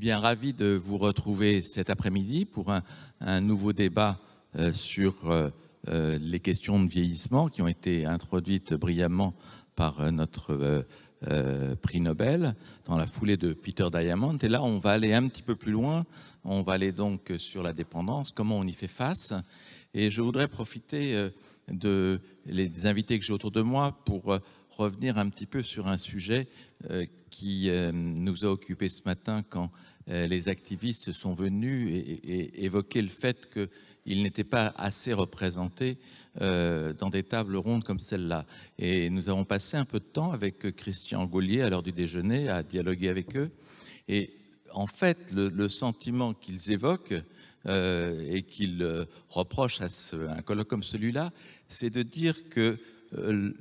bien, ravi de vous retrouver cet après-midi pour un nouveau débat sur les questions de vieillissement qui ont été introduites brillamment par notre prix Nobel dans la foulée de Peter Diamond. Et là, on va aller un petit peu plus loin. On va aller donc sur la dépendance, comment on y fait face. Et je voudrais profiter des invités que j'ai autour de moi pour revenir un petit peu sur un sujet qui nous a occupés ce matin quand les activistes sont venus et évoquer le fait qu'ils n'étaient pas assez représentés dans des tables rondes comme celle-là. Et nous avons passé un peu de temps avec Christian Gaulier à l'heure du déjeuner à dialoguer avec eux. Et en fait, le sentiment qu'ils évoquent et qu'ils reprochent à un colloque comme celui-là, c'est de dire que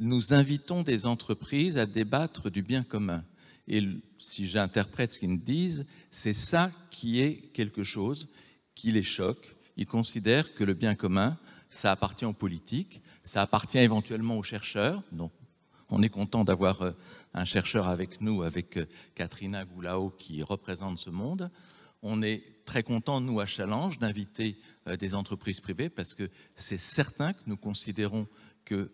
nous invitons des entreprises à débattre du bien commun. Et si j'interprète ce qu'ils nous disent, c'est ça qui est quelque chose qui les choque. Ils considèrent que le bien commun, ça appartient aux politiques, ça appartient éventuellement aux chercheurs. Donc, on est content d'avoir un chercheur avec nous, avec Katrina Goulao, qui représente ce monde. On est très content, nous, à Challenge, d'inviter des entreprises privées parce que c'est certain que nous considérons que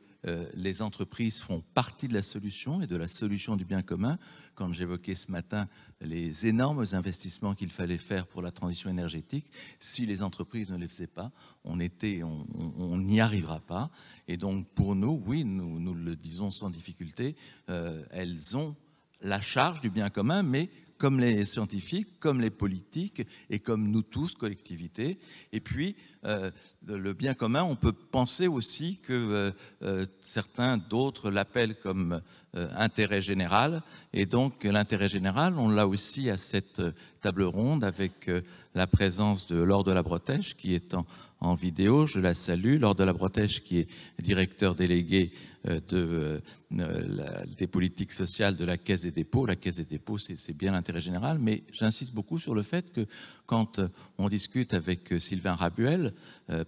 les entreprises font partie de la solution et de la solution du bien commun. Quand j'évoquais ce matin les énormes investissements qu'il fallait faire pour la transition énergétique, si les entreprises ne les faisaient pas, on n'y arrivera pas. Et donc pour nous, oui, nous le disons sans difficulté, elles ont la charge du bien commun, mais comme les scientifiques, comme les politiques et comme nous tous, collectivités. Et puis, le bien commun, on peut penser aussi que certains d'autres l'appellent comme intérêt général. Et donc, l'intérêt général, on l'a aussi à cette table ronde avec la présence de Laure de la Bretèche, qui est en vidéo, je la salue. Laure de la Bretèche, qui est directeur délégué des politiques sociales de la Caisse des dépôts. La Caisse des dépôts, c'est bien l'intérêt général, mais j'insiste beaucoup sur le fait que quand on discute avec Sylvain Rabuel,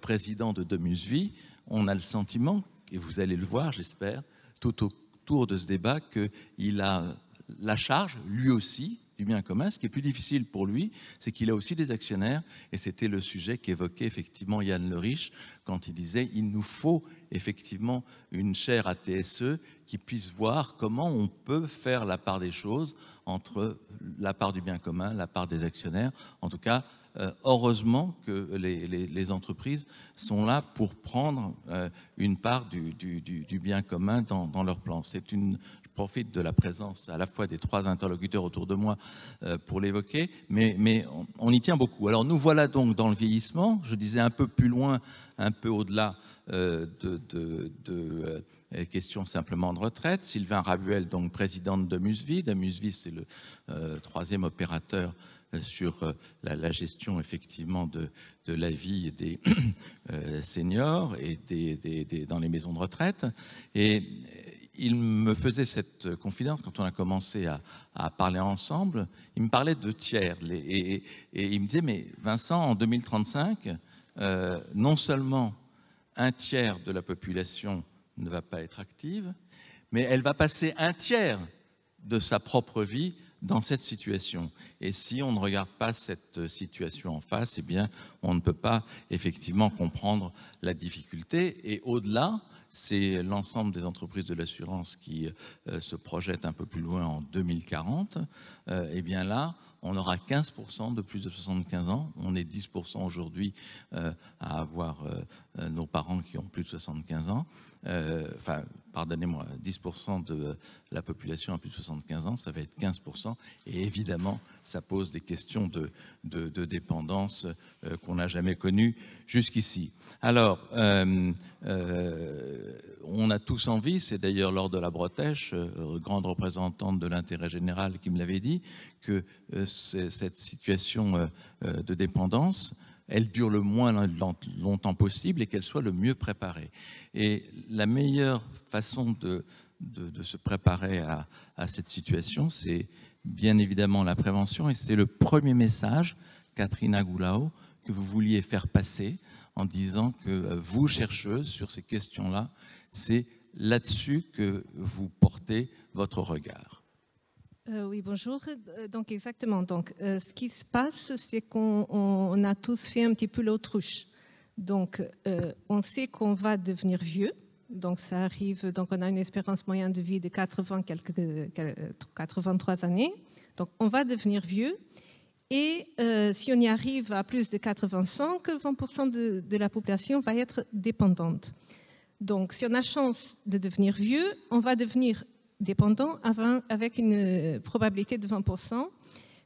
président de Domusvie, on a le sentiment, et vous allez le voir, j'espère, tout autour de ce débat, qu'il a la charge, lui aussi, du bien commun. Ce qui est plus difficile pour lui, c'est qu'il a aussi des actionnaires, et c'était le sujet qu'évoquait effectivement Yann Leriche quand il disait il nous faut effectivement une chaire à TSE qui puisse voir comment on peut faire la part des choses entre la part du bien commun, la part des actionnaires. En tout cas, heureusement que les entreprises sont là pour prendre une part du bien commun dans leur plan. Je profite de la présence à la fois des trois interlocuteurs autour de moi pour l'évoquer, mais on y tient beaucoup. Alors nous voilà donc dans le vieillissement, je disais un peu plus loin, un peu au-delà de questions simplement de retraite. Sylvain Rabuel, donc président de Domusvie. Domusvie, c'est le troisième opérateur sur la gestion effectivement de la vie des seniors et dans les maisons de retraite. Et il me faisait cette confidence quand on a commencé à parler ensemble. Il me parlait de tiers. Et il me disait, mais Vincent, en 2035, non seulement un tiers de la population ne va pas être active, mais elle va passer un tiers de sa propre vie dans cette situation. Et si on ne regarde pas cette situation en face, eh bien, on ne peut pas effectivement comprendre la difficulté. Et au-delà, c'est l'ensemble des entreprises de l'assurance qui se projettent un peu plus loin en 2040. Eh bien là, on aura 15% de plus de 75 ans. On est 10% aujourd'hui à avoir nos parents qui ont plus de 75 ans. Pardonnez-moi, 10% de la population a plus de 75 ans, ça va être 15%. Et évidemment, ça pose des questions de dépendance qu'on n'a jamais connues jusqu'ici. Alors, on a tous envie, c'est d'ailleurs Laure de la Bretèche, grande représentante de l'intérêt général, qui me l'avait dit, que cette situation de dépendance, elle dure le moins longtemps possible et qu'elle soit le mieux préparée. Et la meilleure façon de se préparer à cette situation, c'est bien évidemment la prévention. Et c'est le premier message, Katrina Goulao, que vous vouliez faire passer en disant que vous, chercheuses, sur ces questions-là, c'est là-dessus que vous portez votre regard. Oui, bonjour. Donc, exactement. Donc, ce qui se passe, c'est qu'on a tous fait un petit peu l'autruche. Donc, on sait qu'on va devenir vieux. Donc, ça arrive. Donc, on a une espérance moyenne de vie de 83 années. Donc, on va devenir vieux. Et si on y arrive à plus de 85, 20% de la population va être dépendante. Donc, si on a chance de devenir vieux, on va devenir dépendant avec une probabilité de 20%.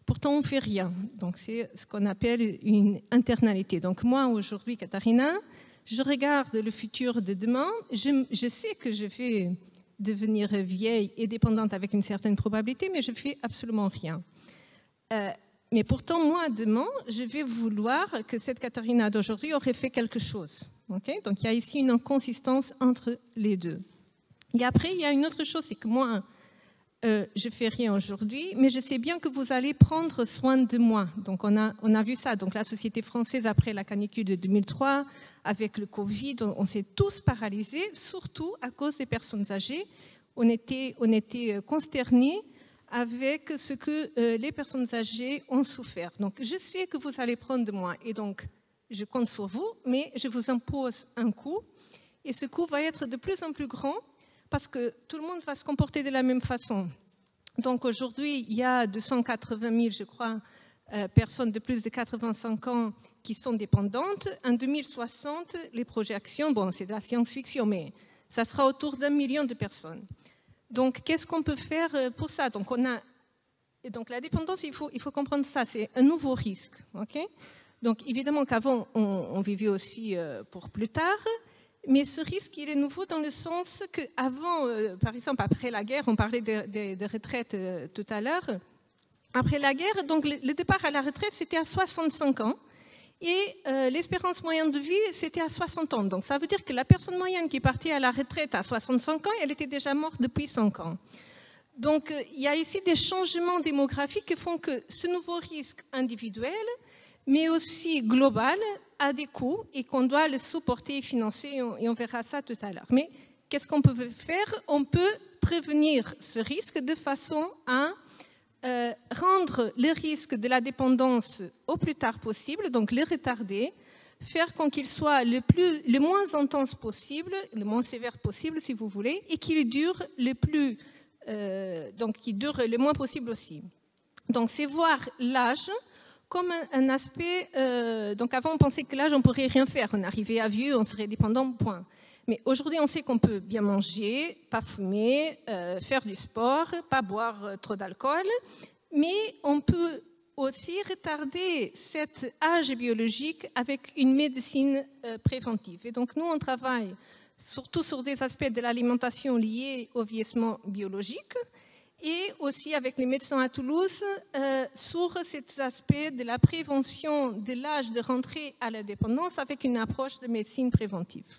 Pourtant, on ne fait rien. Donc, c'est ce qu'on appelle une internalité. Donc, moi, aujourd'hui, Katharina, je regarde le futur de demain. Je sais que je vais devenir vieille et dépendante avec une certaine probabilité, mais je ne fais absolument rien. Mais pourtant, moi, demain, je vais vouloir que cette Katharina d'aujourd'hui aurait fait quelque chose. Okay? Donc, il y a ici une inconsistance entre les deux. Et après, il y a une autre chose, c'est que moi, je ne fais rien aujourd'hui, mais je sais bien que vous allez prendre soin de moi. Donc, on a vu ça. Donc, la société française, après la canicule de 2003, avec le Covid, on s'est tous paralysés, surtout à cause des personnes âgées. On était consternés avec ce que les personnes âgées ont souffert. Donc, je sais que vous allez prendre de moi. Et donc, je compte sur vous, mais je vous impose un coût. Et ce coût va être de plus en plus grand, parce que tout le monde va se comporter de la même façon. Donc aujourd'hui, il y a 280 000, je crois, personnes de plus de 85 ans qui sont dépendantes. En 2060, les projections, bon, c'est de la science-fiction, mais ça sera autour d'1 million de personnes. Donc, qu'est-ce qu'on peut faire pour ça? Donc la dépendance, il faut comprendre ça, c'est un nouveau risque. Okay? Donc, évidemment qu'avant, on vivait aussi pour plus tard. Mais ce risque, il est nouveau dans le sens qu'avant, par exemple, après la guerre, on parlait des retraites tout à l'heure. Après la guerre, donc le départ à la retraite, c'était à 65 ans. Et l'espérance moyenne de vie, c'était à 60 ans. Donc ça veut dire que la personne moyenne qui partait à la retraite à 65 ans, elle était déjà morte depuis 5 ans. Donc il y a ici des changements démographiques qui font que ce nouveau risque individuel, mais aussi global, a des coûts et qu'on doit le supporter et financer, et on verra ça tout à l'heure. Mais qu'est-ce qu'on peut faire? On peut prévenir ce risque de façon à rendre le risque de la dépendance au plus tard possible, donc le retarder, faire qu'il soit le moins intense possible, le moins sévère possible si vous voulez, et qu'il dure donc qui dure le moins possible aussi. Donc c'est voir l'âge comme un aspect, donc avant on pensait que l'âge on ne pourrait rien faire, on arrivait à vieux, on serait dépendant, point. Mais aujourd'hui on sait qu'on peut bien manger, pas fumer, faire du sport, pas boire trop d'alcool, mais on peut aussi retarder cet âge biologique avec une médecine préventive. Et donc nous on travaille surtout sur des aspects de l'alimentation liés au vieillissement biologique, et aussi avec les médecins à Toulouse sur cet aspect de la prévention de l'âge de rentrée à la dépendance avec une approche de médecine préventive.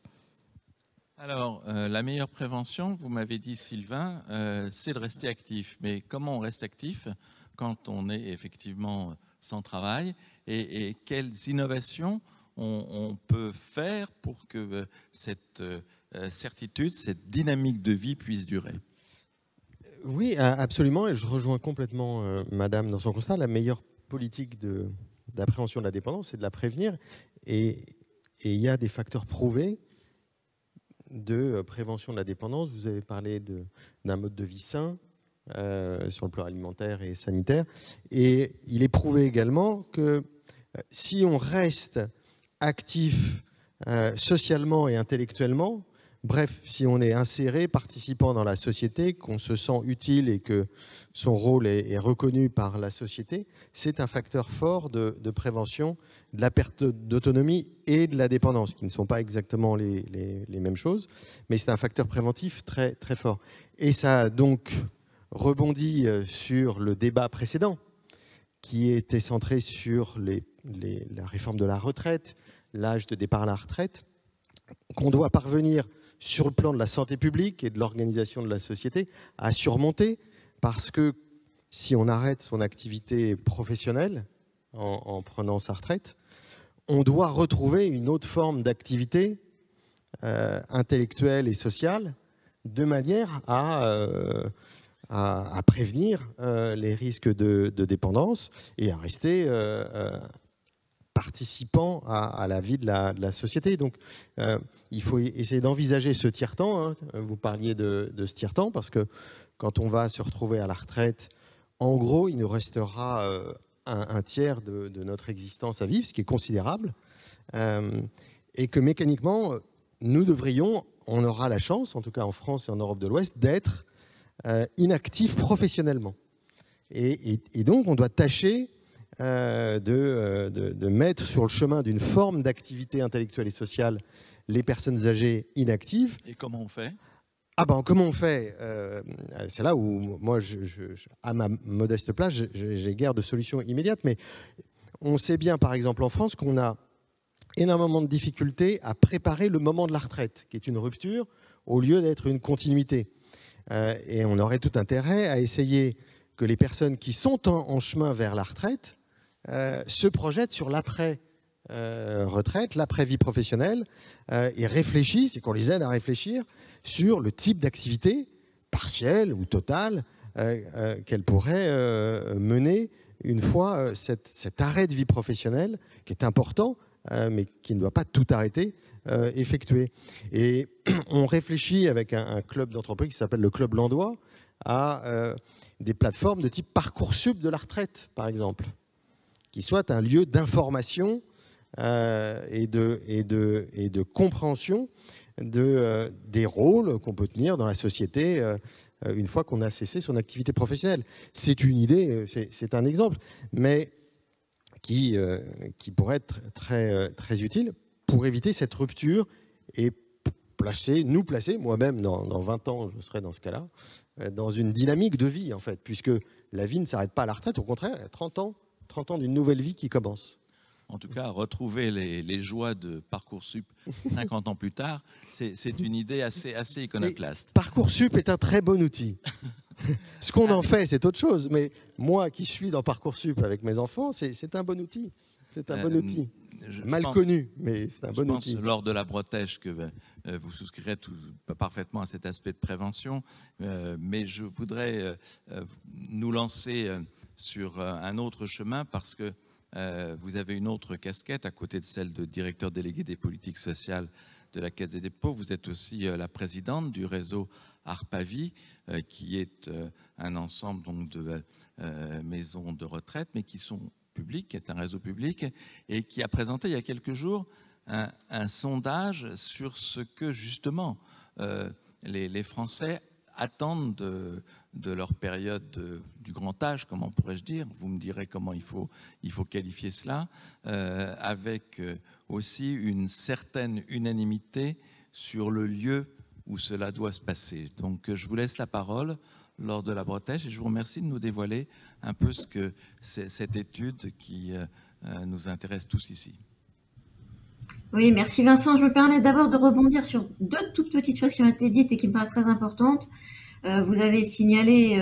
Alors, la meilleure prévention, vous m'avez dit Sylvain, c'est de rester actif. Mais comment on reste actif quand on est effectivement sans travail et quelles innovations on peut faire pour que cette certitude, cette dynamique de vie puisse durer? Oui, absolument, et je rejoins complètement Madame dans son constat. La meilleure politique d'appréhension de la dépendance, c'est de la prévenir, et il y a des facteurs prouvés de prévention de la dépendance. Vous avez parlé d'un mode de vie sain sur le plan alimentaire et sanitaire, et il est prouvé également que si on reste actif socialement et intellectuellement, bref, si on est inséré, participant dans la société, qu'on se sent utile et que son rôle est reconnu par la société, c'est un facteur fort de prévention de la perte d'autonomie et de la dépendance, qui ne sont pas exactement les mêmes choses, mais c'est un facteur préventif très, très fort. Et ça a donc rebondi sur le débat précédent, qui était centré sur la réforme de la retraite, l'âge de départ à la retraite, qu'on doit parvenir sur le plan de la santé publique et de l'organisation de la société à surmonter, parce que si on arrête son activité professionnelle en prenant sa retraite, on doit retrouver une autre forme d'activité intellectuelle et sociale de manière à à prévenir les risques de dépendance et à rester participant à la vie de la société. Donc, il faut essayer d'envisager ce tiers-temps. Hein. Vous parliez de ce tiers-temps, parce que quand on va se retrouver à la retraite, en gros, il nous restera un tiers de notre existence à vivre, ce qui est considérable, et que mécaniquement, nous devrions, on aura la chance, en tout cas en France et en Europe de l'Ouest, d'être inactifs professionnellement. Et donc, on doit tâcher de mettre sur le chemin d'une forme d'activité intellectuelle et sociale les personnes âgées inactives. Et comment on fait ? Comment on fait ? C'est là où moi, à ma modeste place, j'ai guère de solution immédiate, mais on sait bien, par exemple, en France, qu'on a énormément de difficultés à préparer le moment de la retraite, qui est une rupture, au lieu d'être une continuité. Et on aurait tout intérêt à essayer que les personnes qui sont en chemin vers la retraite se projettent sur l'après-retraite, l'après-vie professionnelle, et réfléchissent, et qu'on les aide à réfléchir sur le type d'activité partielle ou totale qu'elles pourraient mener une fois cet arrêt de vie professionnelle, qui est important, mais qui ne doit pas tout arrêter, effectué. Et on réfléchit avec un club d'entreprise qui s'appelle le Club Landois à des plateformes de type Parcoursup de la retraite, par exemple, qui soit un lieu d'information et de compréhension des rôles qu'on peut tenir dans la société une fois qu'on a cessé son activité professionnelle. C'est une idée, c'est un exemple, mais qui pourrait être très utile pour éviter cette rupture et nous placer, moi-même, dans 20 ans, je serai dans ce cas-là, dans une dynamique de vie, en fait, puisque la vie ne s'arrête pas à la retraite, au contraire, il y a 30 ans d'une nouvelle vie qui commence. En tout cas, retrouver les joies de Parcoursup 50 ans plus tard, c'est une idée assez iconoclaste. Et Parcoursup est un très bon outil. Ce qu'on en fait, c'est autre chose. Mais moi qui suis dans Parcoursup avec mes enfants, c'est un bon outil. C'est un bon outil. Mal connu, mais c'est un bon outil. Je pense, lors de la Bretèche, que vous souscrirez parfaitement à cet aspect de prévention. Mais je voudrais nous lancer sur un autre chemin, parce que vous avez une autre casquette à côté de celle de directeur délégué des politiques sociales de la Caisse des dépôts. Vous êtes aussi la présidente du réseau Arpavie, qui est un ensemble donc de maisons de retraite, mais qui sont publiques, qui est un réseau public, et qui a présenté il y a quelques jours un sondage sur ce que justement les Français attendent de leur période du grand âge, comment pourrais-je dire, vous me direz comment il faut qualifier cela, avec aussi une certaine unanimité sur le lieu où cela doit se passer. Donc je vous laisse la parole lors de la Bretèche et je vous remercie de nous dévoiler un peu ce que c'est cette étude qui nous intéresse tous ici. Oui, merci Vincent. Je me permets d'abord de rebondir sur deux toutes petites choses qui ont été dites et qui me paraissent très importantes. Vous avez signalé,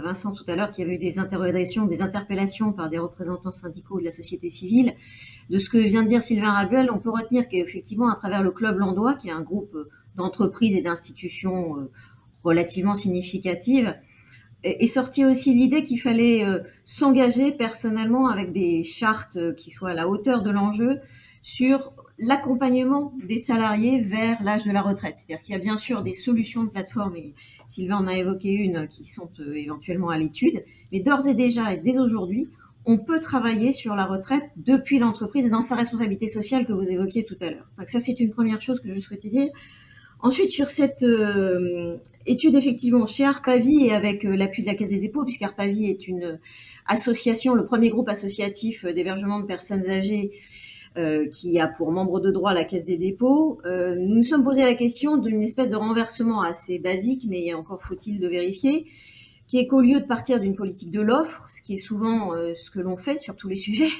Vincent, tout à l'heure, qu'il y avait eu des interrogations, des interpellations par des représentants syndicaux de la société civile. De ce que vient de dire Sylvain Rabuel, on peut retenir qu'effectivement, à travers le Club Landois, qui est un groupe d'entreprises et d'institutions relativement significatives, est sortie aussi l'idée qu'il fallait s'engager personnellement avec des chartes qui soient à la hauteur de l'enjeu sur l'accompagnement des salariés vers l'âge de la retraite. C'est-à-dire qu'il y a bien sûr des solutions de plateforme, et Sylvain en a évoqué une, qui sont éventuellement à l'étude, mais d'ores et déjà, et dès aujourd'hui, on peut travailler sur la retraite depuis l'entreprise et dans sa responsabilité sociale que vous évoquiez tout à l'heure. Donc ça, c'est une première chose que je souhaitais dire. Ensuite, sur cette étude, effectivement, chez Arpavie et avec l'appui de la Caisse des dépôts, puisqu'Arpavie est une association, le premier groupe associatif d'hébergement de personnes âgées qui a pour membre de droit la Caisse des dépôts, nous nous sommes posé la question d'une espèce de renversement assez basique, mais encore faut-il le vérifier, qui est qu'au lieu de partir d'une politique de l'offre, ce qui est souvent ce que l'on fait sur tous les sujets,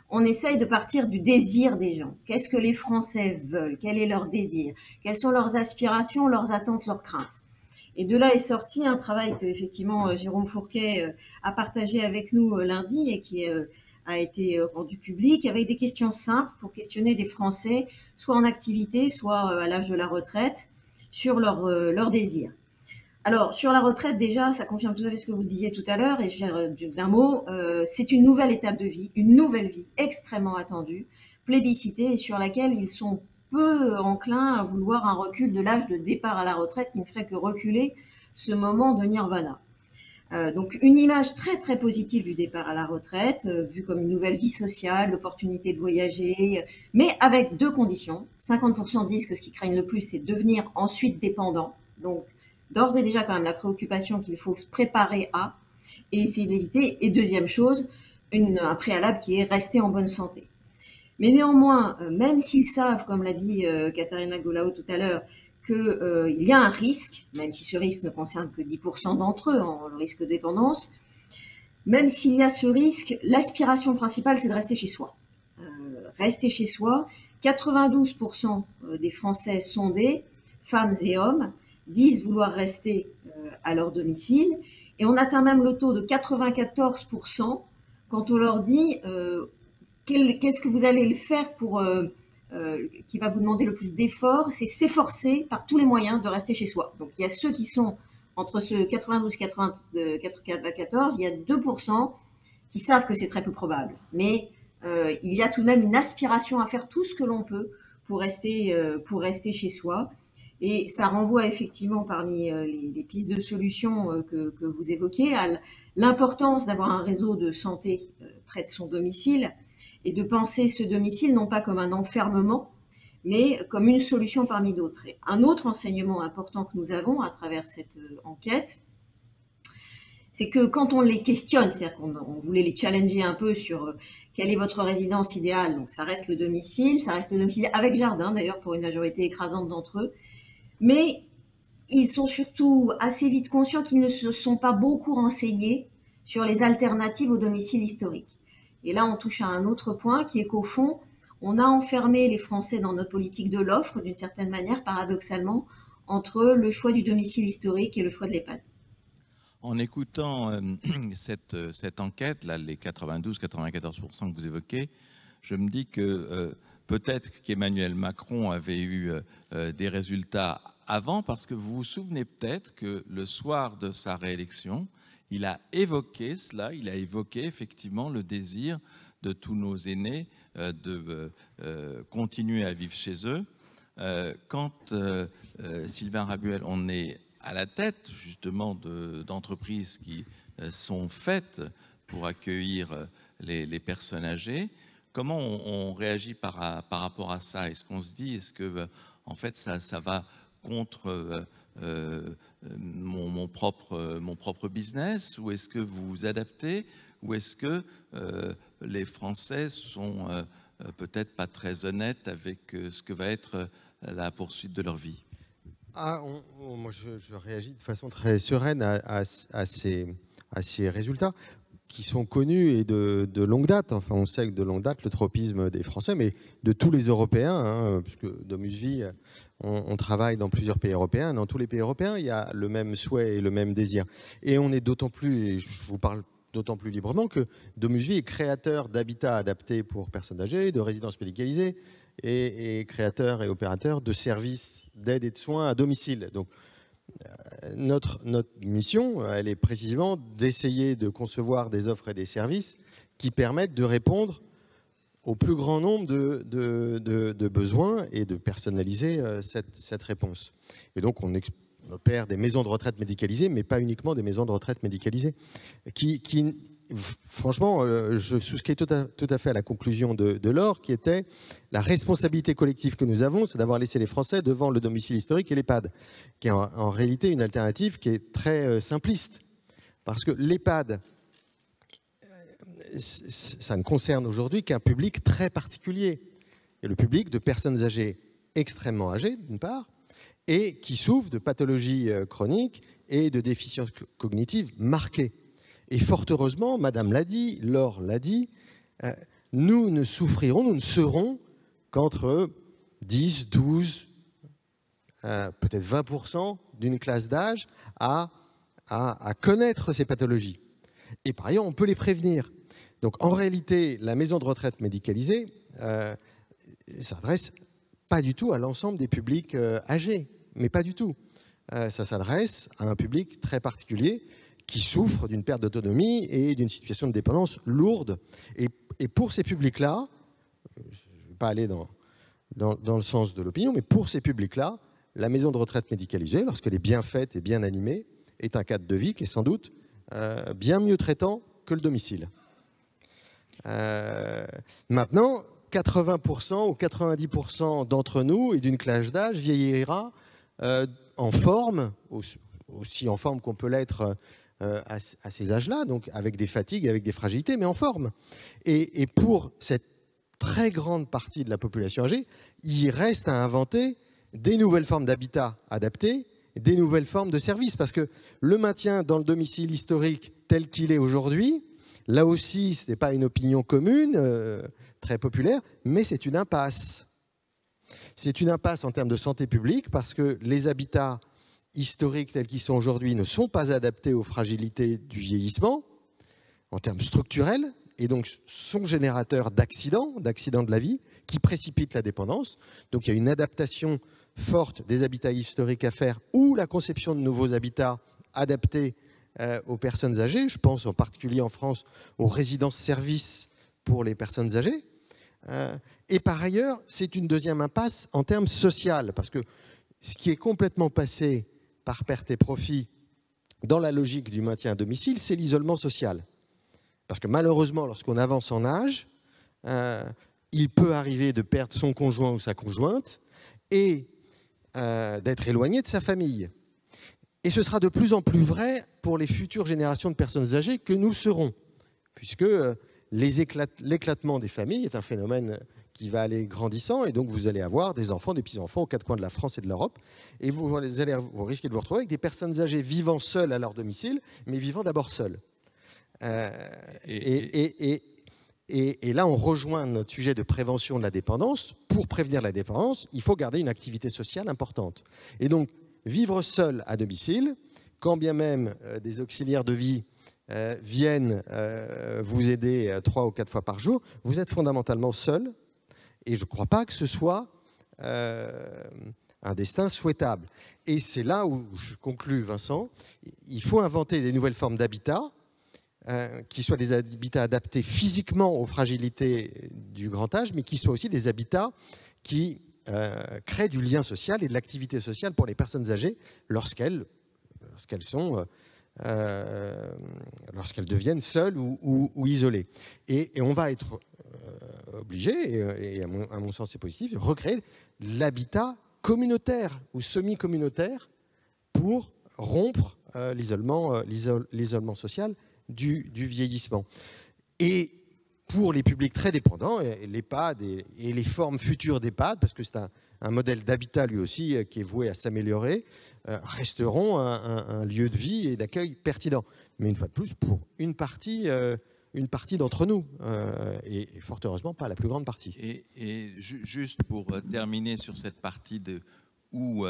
on essaye de partir du désir des gens. Qu'est-ce que les Français veulent? Quel est leur désir? Quelles sont leurs aspirations, leurs attentes, leurs craintes? Et de là est sorti un travail que, effectivement, Jérôme Fourquet a partagé avec nous lundi et qui a été rendu public, avec des questions simples pour questionner des Français, soit en activité, soit à l'âge de la retraite, sur leur désir. Alors, sur la retraite, déjà, ça confirme tout à fait ce que vous disiez tout à l'heure, et d'un mot, c'est une nouvelle étape de vie, une nouvelle vie extrêmement attendue, plébiscitée, et sur laquelle ils sont peu enclins à vouloir un recul de l'âge de départ à la retraite qui ne ferait que reculer ce moment de nirvana. Donc une image très très positive du départ à la retraite, vue comme une nouvelle vie sociale, l'opportunité de voyager, mais avec deux conditions. 50% disent que ce qu'ils craignent le plus, c'est devenir ensuite dépendant. Donc d'ores et déjà quand même la préoccupation qu'il faut se préparer à et essayer d'éviter. Et deuxième chose, un préalable qui est rester en bonne santé. Mais néanmoins, même s'ils savent, comme l'a dit Katharina Goulao tout à l'heure, qu'il y a un risque, même si ce risque ne concerne que 10% d'entre eux, le risque de dépendance, même s'il y a ce risque, l'aspiration principale, c'est de rester chez soi. Rester chez soi, 92% des Français sondés, femmes et hommes, disent vouloir rester à leur domicile, et on atteint même le taux de 94% quand on leur dit qu'est-ce que vous allez le faire pour... qui va vous demander le plus d'efforts, c'est s'efforcer par tous les moyens de rester chez soi. Donc il y a ceux qui sont entre ce 92 et 94, il y a 2% qui savent que c'est très peu probable. Mais il y a tout de même une aspiration à faire tout ce que l'on peut pour rester chez soi. Et ça renvoie effectivement parmi les pistes de solutions que vous évoquez à l'importance d'avoir un réseau de santé près de son domicile et de penser ce domicile non pas comme un enfermement, mais comme une solution parmi d'autres. Et un autre enseignement important que nous avons à travers cette enquête, c'est que quand on les questionne, c'est-à-dire qu'on voulait les challenger un peu sur quelle est votre résidence idéale, donc ça reste le domicile avec jardin d'ailleurs pour une majorité écrasante d'entre eux, mais ils sont surtout assez vite conscients qu'ils ne se sont pas beaucoup renseignés sur les alternatives au domicile historique. Et là, on touche à un autre point qui est qu'au fond, on a enfermé les Français dans notre politique de l'offre, d'une certaine manière, paradoxalement, entre le choix du domicile historique et le choix de l'EHPAD. En écoutant cette enquête, là, les 92-94% que vous évoquez, je me dis que peut-être qu'Emmanuel Macron avait eu des résultats avant, parce que vous vous souvenez peut-être que le soir de sa réélection, il a évoqué cela, il a évoqué effectivement le désir de tous nos aînés de continuer à vivre chez eux. Quand Sylvain Rabuel, on est à la tête justement d'entreprises qui sont faites pour accueillir les personnes âgées, comment on réagit par rapport à ça? Est-ce qu'on se dit, est-ce que en fait ça va contre mon propre business, ou est-ce que vous vous adaptez, ou est-ce que les Français sont peut-être pas très honnêtes avec ce que va être la poursuite de leur vie? Moi, je réagis de façon très sereine à ces résultats qui sont connus et de longue date. Enfin, on sait que de longue date, le tropisme des Français, mais de tous les Européens, puisque Domus Vie, on travaille dans plusieurs pays européens. Dans tous les pays européens, il y a le même souhait et le même désir. Et on est d'autant plus, et je vous parle d'autant plus librement, que Domus Vie est créateur d'habitats adaptés pour personnes âgées, de résidences médicalisées, et créateur et opérateur de services d'aide et de soins à domicile. Donc, notre mission, elle est précisément d'essayer de concevoir des offres et des services qui permettent de répondre au plus grand nombre de besoins et de personnaliser cette réponse. Et donc, on opère des maisons de retraite médicalisées, mais pas uniquement des maisons de retraite médicalisées, franchement, je souscris tout à fait à la conclusion de Laure, qui était la responsabilité collective que nous avons, c'est d'avoir laissé les Français devant le domicile historique et l'EHPAD, qui est en réalité une alternative qui est très simpliste. Parce que l'EHPAD, ça ne concerne aujourd'hui qu'un public très particulier. Et le public de personnes âgées, extrêmement âgées, d'une part, et qui souffrent de pathologies chroniques et de déficiences cognitives marquées. Et fort heureusement, Madame l'a dit, Laure l'a dit, nous ne souffrirons, nous ne serons qu'entre 10, 12, peut-être 20% d'une classe d'âge à connaître ces pathologies. Et par ailleurs, on peut les prévenir. Donc en réalité, la maison de retraite médicalisée s'adresse pas du tout à l'ensemble des publics âgés, mais pas du tout. ça s'adresse à un public très particulier qui souffre d'une perte d'autonomie et d'une situation de dépendance lourde. Et pour ces publics-là, je ne vais pas aller dans le sens de l'opinion, mais pour ces publics-là, la maison de retraite médicalisée, lorsqu'elle est bien faite et bien animée, est un cadre de vie qui est sans doute bien mieux traitant que le domicile. Maintenant, 80% ou 90% d'entre nous et d'une classe d'âge vieillira en forme, aussi en forme qu'on peut l'être à ces âges-là, donc avec des fatigues, avec des fragilités, mais en forme. Et pour cette très grande partie de la population âgée, il reste à inventer des nouvelles formes d'habitat adaptées, des nouvelles formes de services, parce que le maintien dans le domicile historique tel qu'il est aujourd'hui, là aussi, ce n'est pas une opinion commune, très populaire, mais c'est une impasse. C'est une impasse en termes de santé publique, parce que les habitats historiques tels qu'ils sont aujourd'hui ne sont pas adaptés aux fragilités du vieillissement, en termes structurels, et donc sont générateurs d'accidents de la vie, qui précipitent la dépendance. Donc il y a une adaptation forte des habitats historiques à faire, ou la conception de nouveaux habitats adaptés aux personnes âgées. Je pense en particulier en France aux résidences-services pour les personnes âgées. Et par ailleurs, c'est une deuxième impasse en termes social, parce que ce qui est complètement passé par perte et profit dans la logique du maintien à domicile, c'est l'isolement social. Parce que malheureusement, lorsqu'on avance en âge, il peut arriver de perdre son conjoint ou sa conjointe et d'être éloigné de sa famille. Et ce sera de plus en plus vrai pour les futures générations de personnes âgées que nous serons, puisque l'éclatement des familles est un phénomène qui va aller grandissant, et donc vous allez avoir des enfants, des petits-enfants aux quatre coins de la France et de l'Europe, et vous risquez de vous retrouver avec des personnes âgées vivant seules à leur domicile, mais vivant d'abord seules. Et là, on rejoint notre sujet de prévention de la dépendance. Pour prévenir la dépendance, il faut garder une activité sociale importante. Et donc, vivre seul à domicile, quand bien même des auxiliaires de vie viennent vous aider 3 ou 4 fois par jour, vous êtes fondamentalement seul. Et je ne crois pas que ce soit un destin souhaitable. Et c'est là où je conclus, Vincent. Il faut inventer des nouvelles formes d'habitat, qui soient des habitats adaptés physiquement aux fragilités du grand âge, mais qui soient aussi des habitats qui créent du lien social et de l'activité sociale pour les personnes âgées lorsqu'elles deviennent seules ou isolées. Et on va être obligé, et à mon sens c'est positif, de recréer l'habitat communautaire ou semi-communautaire pour rompre l'isolement social du vieillissement. Et pour les publics très dépendants, l'EHPAD et les formes futures d'EHPAD, parce que c'est un modèle d'habitat lui aussi qui est voué à s'améliorer, resteront un lieu de vie et d'accueil pertinent. Mais une fois de plus, pour une partie d'entre nous, et fort heureusement pas la plus grande partie. Et juste pour terminer sur cette partie de où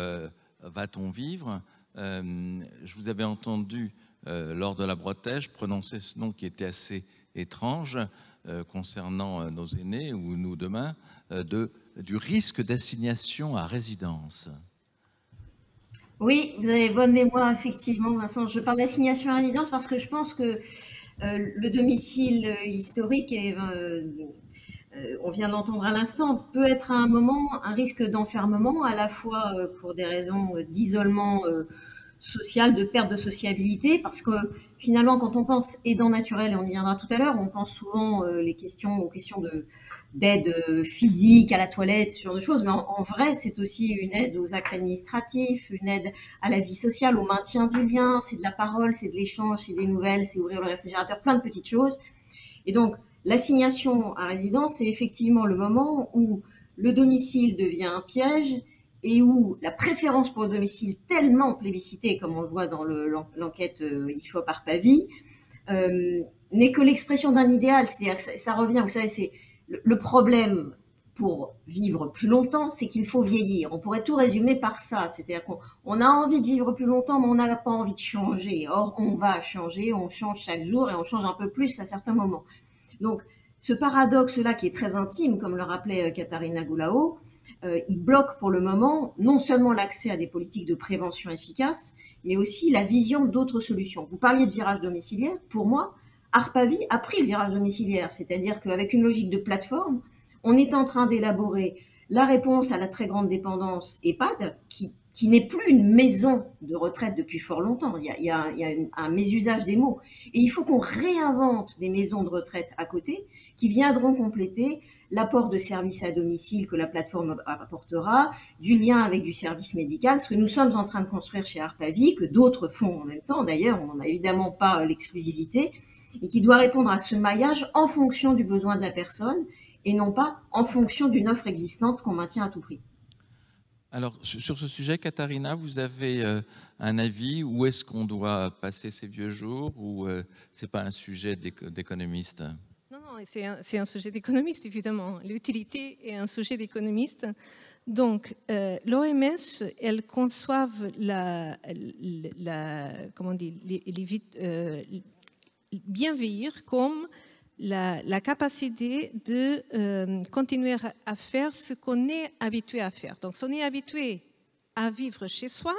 va-t-on vivre, je vous avais entendu lors de la Bretèche prononcer ce nom qui était assez étrange concernant nos aînés ou nous demain, du risque d'assignation à résidence. Oui, vous avez bonne mémoire, effectivement, Vincent. Je parle d'assignation à résidence parce que je pense que le domicile historique, on vient de l'entendre à l'instant, peut être à un moment un risque d'enfermement, à la fois pour des raisons d'isolement social, de perte de sociabilité, parce que finalement, quand on pense aidant naturel, et on y viendra tout à l'heure, on pense souvent aux questions d'aide physique, à la toilette, ce genre de choses, mais en vrai, c'est aussi une aide aux actes administratifs, une aide à la vie sociale, au maintien du lien, c'est de la parole, c'est de l'échange, c'est des nouvelles, c'est ouvrir le réfrigérateur, plein de petites choses. Et donc, l'assignation à résidence, c'est effectivement le moment où le domicile devient un piège et où la préférence pour le domicile tellement plébiscitée, comme on le voit dans l'enquête IFOP Arpavi, n'est que l'expression d'un idéal. C'est-à-dire que ça revient, vous savez, c'est le problème pour vivre plus longtemps, c'est qu'il faut vieillir. On pourrait tout résumer par ça. C'est-à-dire qu'on a envie de vivre plus longtemps, mais on n'a pas envie de changer. Or, on va changer, on change chaque jour et on change un peu plus à certains moments. Donc, ce paradoxe-là qui est très intime, comme le rappelait Katharina Goulao, il bloque pour le moment non seulement l'accès à des politiques de prévention efficaces, mais aussi la vision d'autres solutions. Vous parliez de virage domiciliaire. Pour moi, Harpavis a pris le virage domiciliaire, c'est-à-dire qu'avec une logique de plateforme, on est en train d'élaborer la réponse à la très grande dépendance EHPAD, qui n'est plus une maison de retraite depuis fort longtemps. Il y a un mésusage des mots. Et il faut qu'on réinvente des maisons de retraite à côté qui viendront compléter l'apport de services à domicile que la plateforme apportera, du lien avec du service médical, ce que nous sommes en train de construire chez Harpavis, que d'autres font en même temps. D'ailleurs, on n'en a évidemment pas l'exclusivité, et qui doit répondre à ce maillage en fonction du besoin de la personne et non pas en fonction d'une offre existante qu'on maintient à tout prix. Alors, sur ce sujet, Katharina, vous avez un avis? Où est-ce qu'on doit passer ces vieux jours, ou ce n'est pas un sujet d'économiste? Non, c'est un sujet d'économiste, évidemment. L'utilité est un sujet d'économiste. Donc, l'OMS, elle conçoit bien vieillir comme la capacité de continuer à faire ce qu'on est habitué à faire. Donc, si on est habitué à vivre chez soi,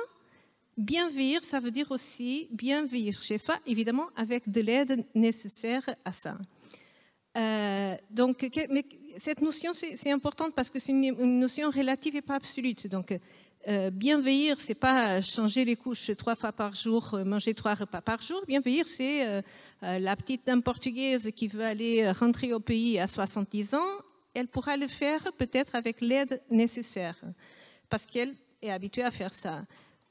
bien vieillir, ça veut dire aussi bien vieillir chez soi, évidemment avec de l'aide nécessaire à ça. Donc, mais cette notion, c'est importante parce que c'est une notion relative et pas absolue. Donc, bien vieillir, c'est pas changer les couches 3 fois par jour, manger 3 repas par jour. Bien vieillir, c'est la petite dame portugaise qui veut aller rentrer au pays à 70 ans. Elle pourra le faire peut-être avec l'aide nécessaire parce qu'elle est habituée à faire ça.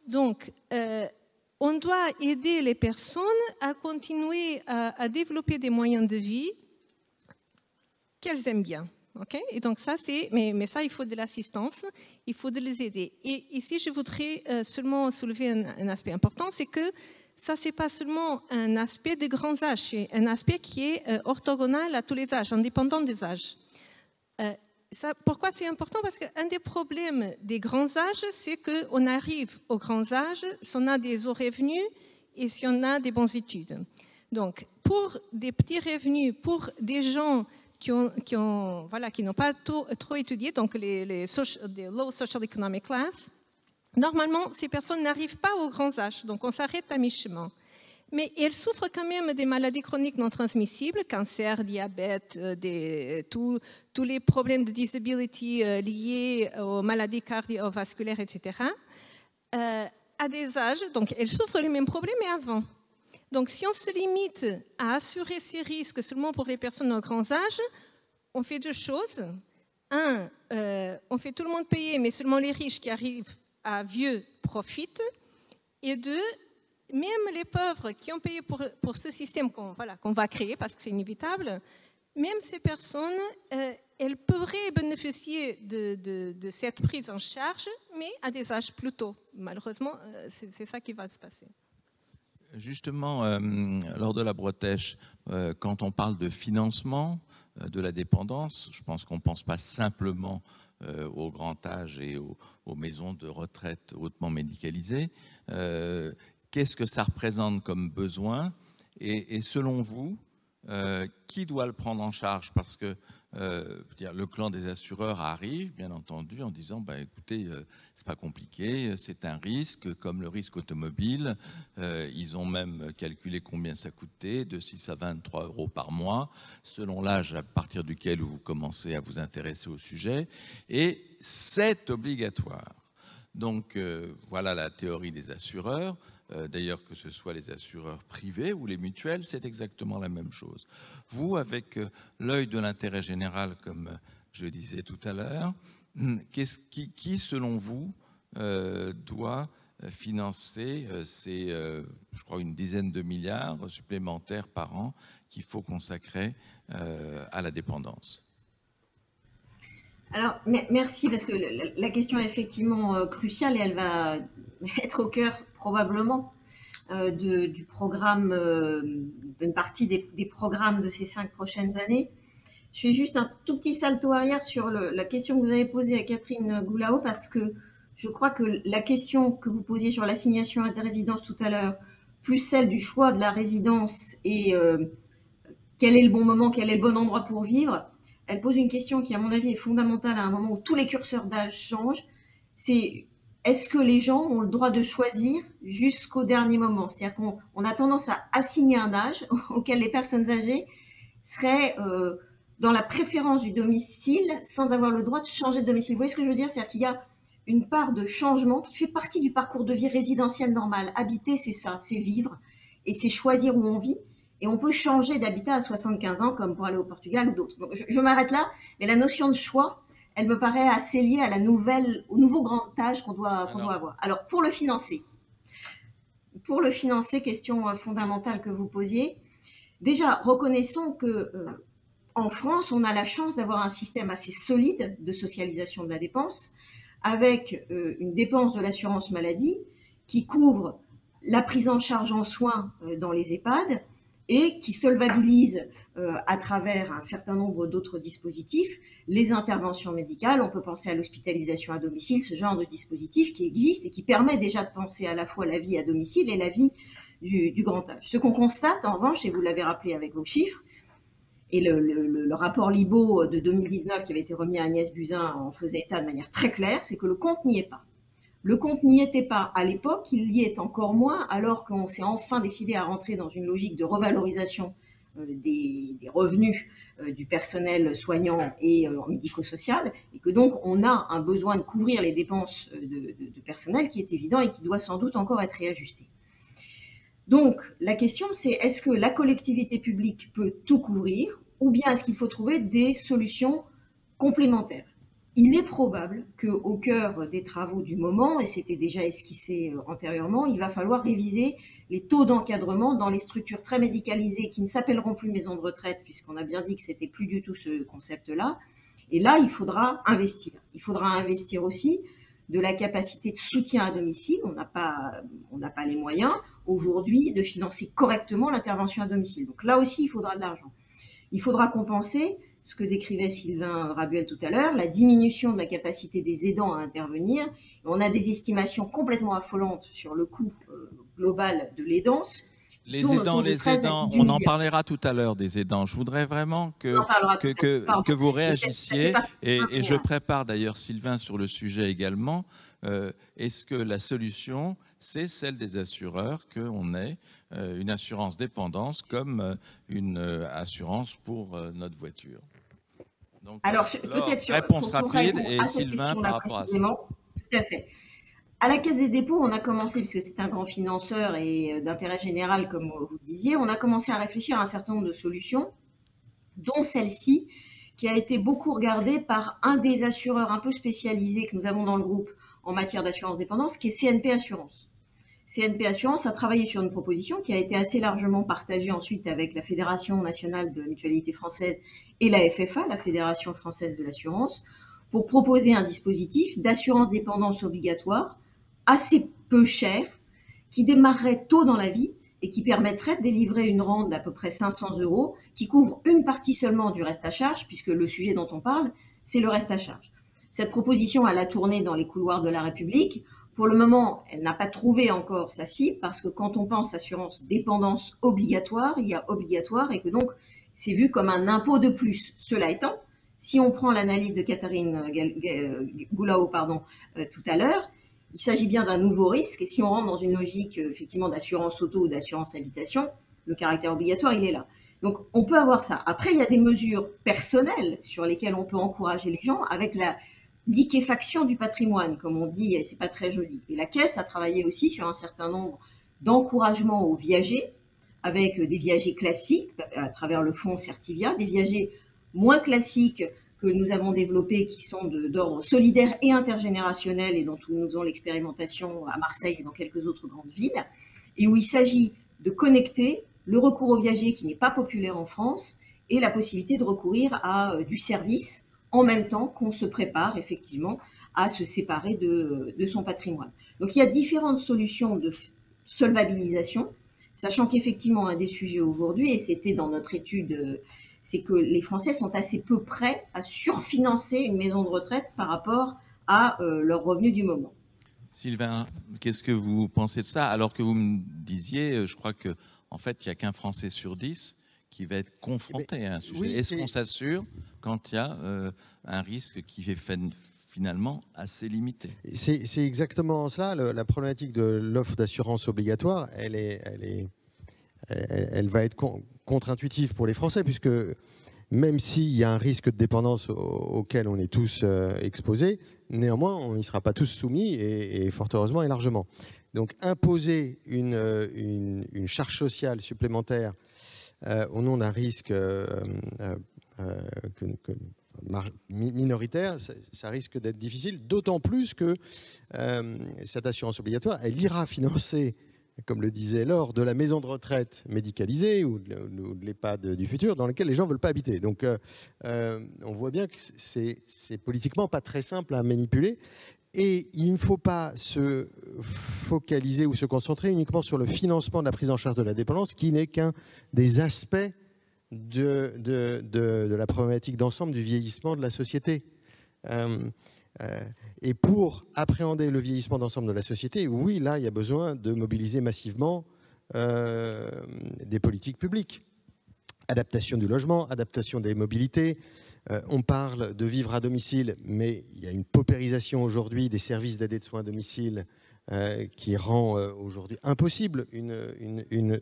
Donc, on doit aider les personnes à continuer à développer des moyens de vie qu'elles aiment bien. Okay? Et donc ça, mais ça, il faut de l'assistance, il faut de les aider. Et ici, je voudrais seulement soulever un aspect important, c'est que ça, c'est pas seulement un aspect de grands âges, c'est un aspect qui est orthogonal à tous les âges, indépendant des âges. Pourquoi c'est important? Parce qu'un des problèmes des grands âges, c'est qu'on arrive aux grands âges si on a des hauts revenus et si on a des bonnes études. Donc, pour des petits revenus, pour des gens qui n'ont pas trop étudié, donc les low social economic class, normalement, ces personnes n'arrivent pas aux grands âges, donc on s'arrête à mi-chemin. Mais elles souffrent quand même des maladies chroniques non transmissibles, cancer, diabète, tous les problèmes de disability liés aux maladies cardiovasculaires, etc. À des âges, donc elles souffrent les mêmes problèmes, mais avant. Donc, si on se limite à assurer ces risques seulement pour les personnes aux grands âges, on fait deux choses. Un, on fait tout le monde payer, mais seulement les riches qui arrivent à vieux profitent. Et deux, même les pauvres qui ont payé pour ce système qu'on va créer, parce que c'est inévitable, même ces personnes, elles pourraient bénéficier de cette prise en charge, mais à des âges plus tôt. Malheureusement, c'est ça qui va se passer. Justement, lors de la Bretèche, quand on parle de financement de la dépendance, je pense qu'on ne pense pas simplement au grand âge et aux maisons de retraite hautement médicalisées. Qu'est-ce que ça représente comme besoin? Et selon vous, qui doit le prendre en charge? Parce que le clan des assureurs arrive, bien entendu, en disant écoutez, c'est pas compliqué, c'est un risque, comme le risque automobile. Ils ont même calculé combien ça coûtait, de 6 à 23 euros par mois, selon l'âge à partir duquel vous commencez à vous intéresser au sujet. Et c'est obligatoire. Donc, voilà la théorie des assureurs. D'ailleurs, que ce soit les assureurs privés ou les mutuelles, c'est exactement la même chose. Vous, avec l'œil de l'intérêt général, comme je disais tout à l'heure, qui, selon vous, doit financer ces, je crois, une dizaine de milliards supplémentaires par an qu'il faut consacrer à la dépendance? Alors, merci, parce que la question est effectivement cruciale et elle va être au cœur probablement du programme, d'une partie des programmes de ces 5 prochaines années. Je fais juste un tout petit salto arrière sur la question que vous avez posée à Catherine Goulao, parce que je crois que la question que vous posiez sur l'assignation à des résidences tout à l'heure, plus celle du choix de la résidence et quel est le bon moment, quel est le bon endroit pour vivre, elle pose une question qui, à mon avis, est fondamentale à un moment où tous les curseurs d'âge changent. C'est est-ce que les gens ont le droit de choisir jusqu'au dernier moment? C'est-à-dire qu'on a tendance à assigner un âge auquel les personnes âgées seraient dans la préférence du domicile sans avoir le droit de changer de domicile. Vous voyez ce que je veux dire? C'est-à-dire qu'il y a une part de changement qui fait partie du parcours de vie résidentiel normal. Habiter, c'est ça, c'est vivre et c'est choisir où on vit. Et on peut changer d'habitat à 75 ans, comme pour aller au Portugal ou d'autres. Donc, je m'arrête là, mais la notion de choix, elle me paraît assez liée à au nouveau grand âge qu'on doit avoir. Alors, pour le financer, question fondamentale que vous posiez, déjà, reconnaissons que en France, on a la chance d'avoir un système assez solide de socialisation de la dépense, avec une dépense de l'assurance maladie qui couvre la prise en charge en soins dans les EHPAD, et qui solvabilise à travers un certain nombre d'autres dispositifs les interventions médicales. On peut penser à l'hospitalisation à domicile, ce genre de dispositif qui existe et qui permet déjà de penser à la fois la vie à domicile et la vie du grand âge. Ce qu'on constate, en revanche, et vous l'avez rappelé avec vos chiffres, et le rapport Libaud de 2019 qui avait été remis à Agnès Buzyn en faisait état de manière très claire, c'est que le compte n'y est pas. Le compte n'y était pas à l'époque, il y est encore moins, alors qu'on s'est enfin décidé à rentrer dans une logique de revalorisation des revenus du personnel soignant et médico-social, et que donc on a un besoin de couvrir les dépenses de personnel qui est évident et qui doit sans doute encore être réajusté. Donc la question c'est, est-ce que la collectivité publique peut tout couvrir, ou bien est-ce qu'il faut trouver des solutions complémentaires? Il est probable qu'au cœur des travaux du moment, et c'était déjà esquissé antérieurement, il va falloir réviser les taux d'encadrement dans les structures très médicalisées qui ne s'appelleront plus maisons de retraite, puisqu'on a bien dit que c'était plus du tout ce concept-là. Et là, il faudra investir. Il faudra investir aussi de la capacité de soutien à domicile. On n'a pas les moyens aujourd'hui de financer correctement l'intervention à domicile. Donc là aussi, il faudra de l'argent. Il faudra compenser ce que décrivait Sylvain Rabuel tout à l'heure, la diminution de la capacité des aidants à intervenir. On a des estimations complètement affolantes sur le coût global de l'aidance. Les aidants, on en parlera tout à l'heure des aidants. Je voudrais vraiment que vous réagissiez, et je prépare d'ailleurs Sylvain sur le sujet également. Est-ce que la solution, c'est celle des assureurs, qu'on ait une assurance dépendance comme une assurance pour notre voiture? Donc, alors peut-être sur réponse rapide, et Sylvain par rapport à ça. Tout à fait. À la Caisse des dépôts, on a commencé, puisque c'est un grand financeur et d'intérêt général, comme vous le disiez, on a commencé à réfléchir à un certain nombre de solutions, dont celle-ci, qui a été beaucoup regardée par un des assureurs un peu spécialisés que nous avons dans le groupe en matière d'assurance dépendance, qui est CNP Assurance. CNP Assurance a travaillé sur une proposition qui a été assez largement partagée ensuite avec la Fédération nationale de la mutualité française et la FFA, la Fédération française de l'assurance, pour proposer un dispositif d'assurance dépendance obligatoire assez peu cher, qui démarrerait tôt dans la vie et qui permettrait de délivrer une rente d'à peu près 500 €, qui couvre une partie seulement du reste à charge, puisque le sujet dont on parle, c'est le reste à charge. Cette proposition, elle a tourné dans les couloirs de la République. Pour le moment, elle n'a pas trouvé encore sa cible, parce que quand on pense assurance dépendance obligatoire, il y a obligatoire, et que donc c'est vu comme un impôt de plus. Cela étant, si on prend l'analyse de Catherine Goulao tout à l'heure, il s'agit bien d'un nouveau risque, et si on rentre dans une logique effectivement d'assurance auto ou d'assurance habitation, le caractère obligatoire, il est là. Donc on peut avoir ça. Après, il y a des mesures personnelles sur lesquelles on peut encourager les gens avec la liquéfaction du patrimoine, comme on dit, et c'est pas très joli. Et la Caisse a travaillé aussi sur un certain nombre d'encouragements aux viagers, avec des viagers classiques à travers le fonds Certivia, des viagers moins classiques que nous avons développés, qui sont d'ordre solidaire et intergénérationnel, et dont nous avons l'expérimentation à Marseille et dans quelques autres grandes villes, et où il s'agit de connecter le recours aux viagers, qui n'est pas populaire en France, et la possibilité de recourir à du service en même temps qu'on se prépare effectivement à se séparer de son patrimoine. Donc il y a différentes solutions de solvabilisation, sachant qu'effectivement un des sujets aujourd'hui, et c'était dans notre étude, c'est que les Français sont assez peu prêts à surfinancer une maison de retraite par rapport à leurs revenus du moment. Sylvain, qu'est-ce que vous pensez de ça? Alors que vous me disiez, je crois qu'en fait, il n'y a qu'un Français sur 10 qui va être confronté à un sujet. Oui, est-ce qu'on s'assure quand il y a un risque qui est finalement assez limité? C'est exactement cela. La problématique de l'offre d'assurance obligatoire, elle va être contre-intuitive pour les Français, puisque même s'il y a un risque de dépendance auquel on est tous exposés, néanmoins, on n'y sera pas tous soumis, et fort heureusement et largement. Donc, imposer une charge sociale supplémentaire au nom d'un risque minoritaire, ça risque d'être difficile, d'autant plus que cette assurance obligatoire, elle ira financer, comme le disait Laure, de la maison de retraite médicalisée ou de l'EHPAD du futur dans lequel les gens ne veulent pas habiter. Donc, on voit bien que c'est politiquement pas très simple à manipuler. Et il ne faut pas se focaliser ou se concentrer uniquement sur le financement de la prise en charge de la dépendance, qui n'est qu'un des aspects de la problématique d'ensemble du vieillissement de la société. Et pour appréhender le vieillissement d'ensemble de la société, oui, là, il y a besoin de mobiliser massivement des politiques publiques. Adaptation du logement, adaptation des mobilités. On parle de vivre à domicile, mais il y a une paupérisation aujourd'hui des services d'aide et de soins à domicile qui rend aujourd'hui impossible une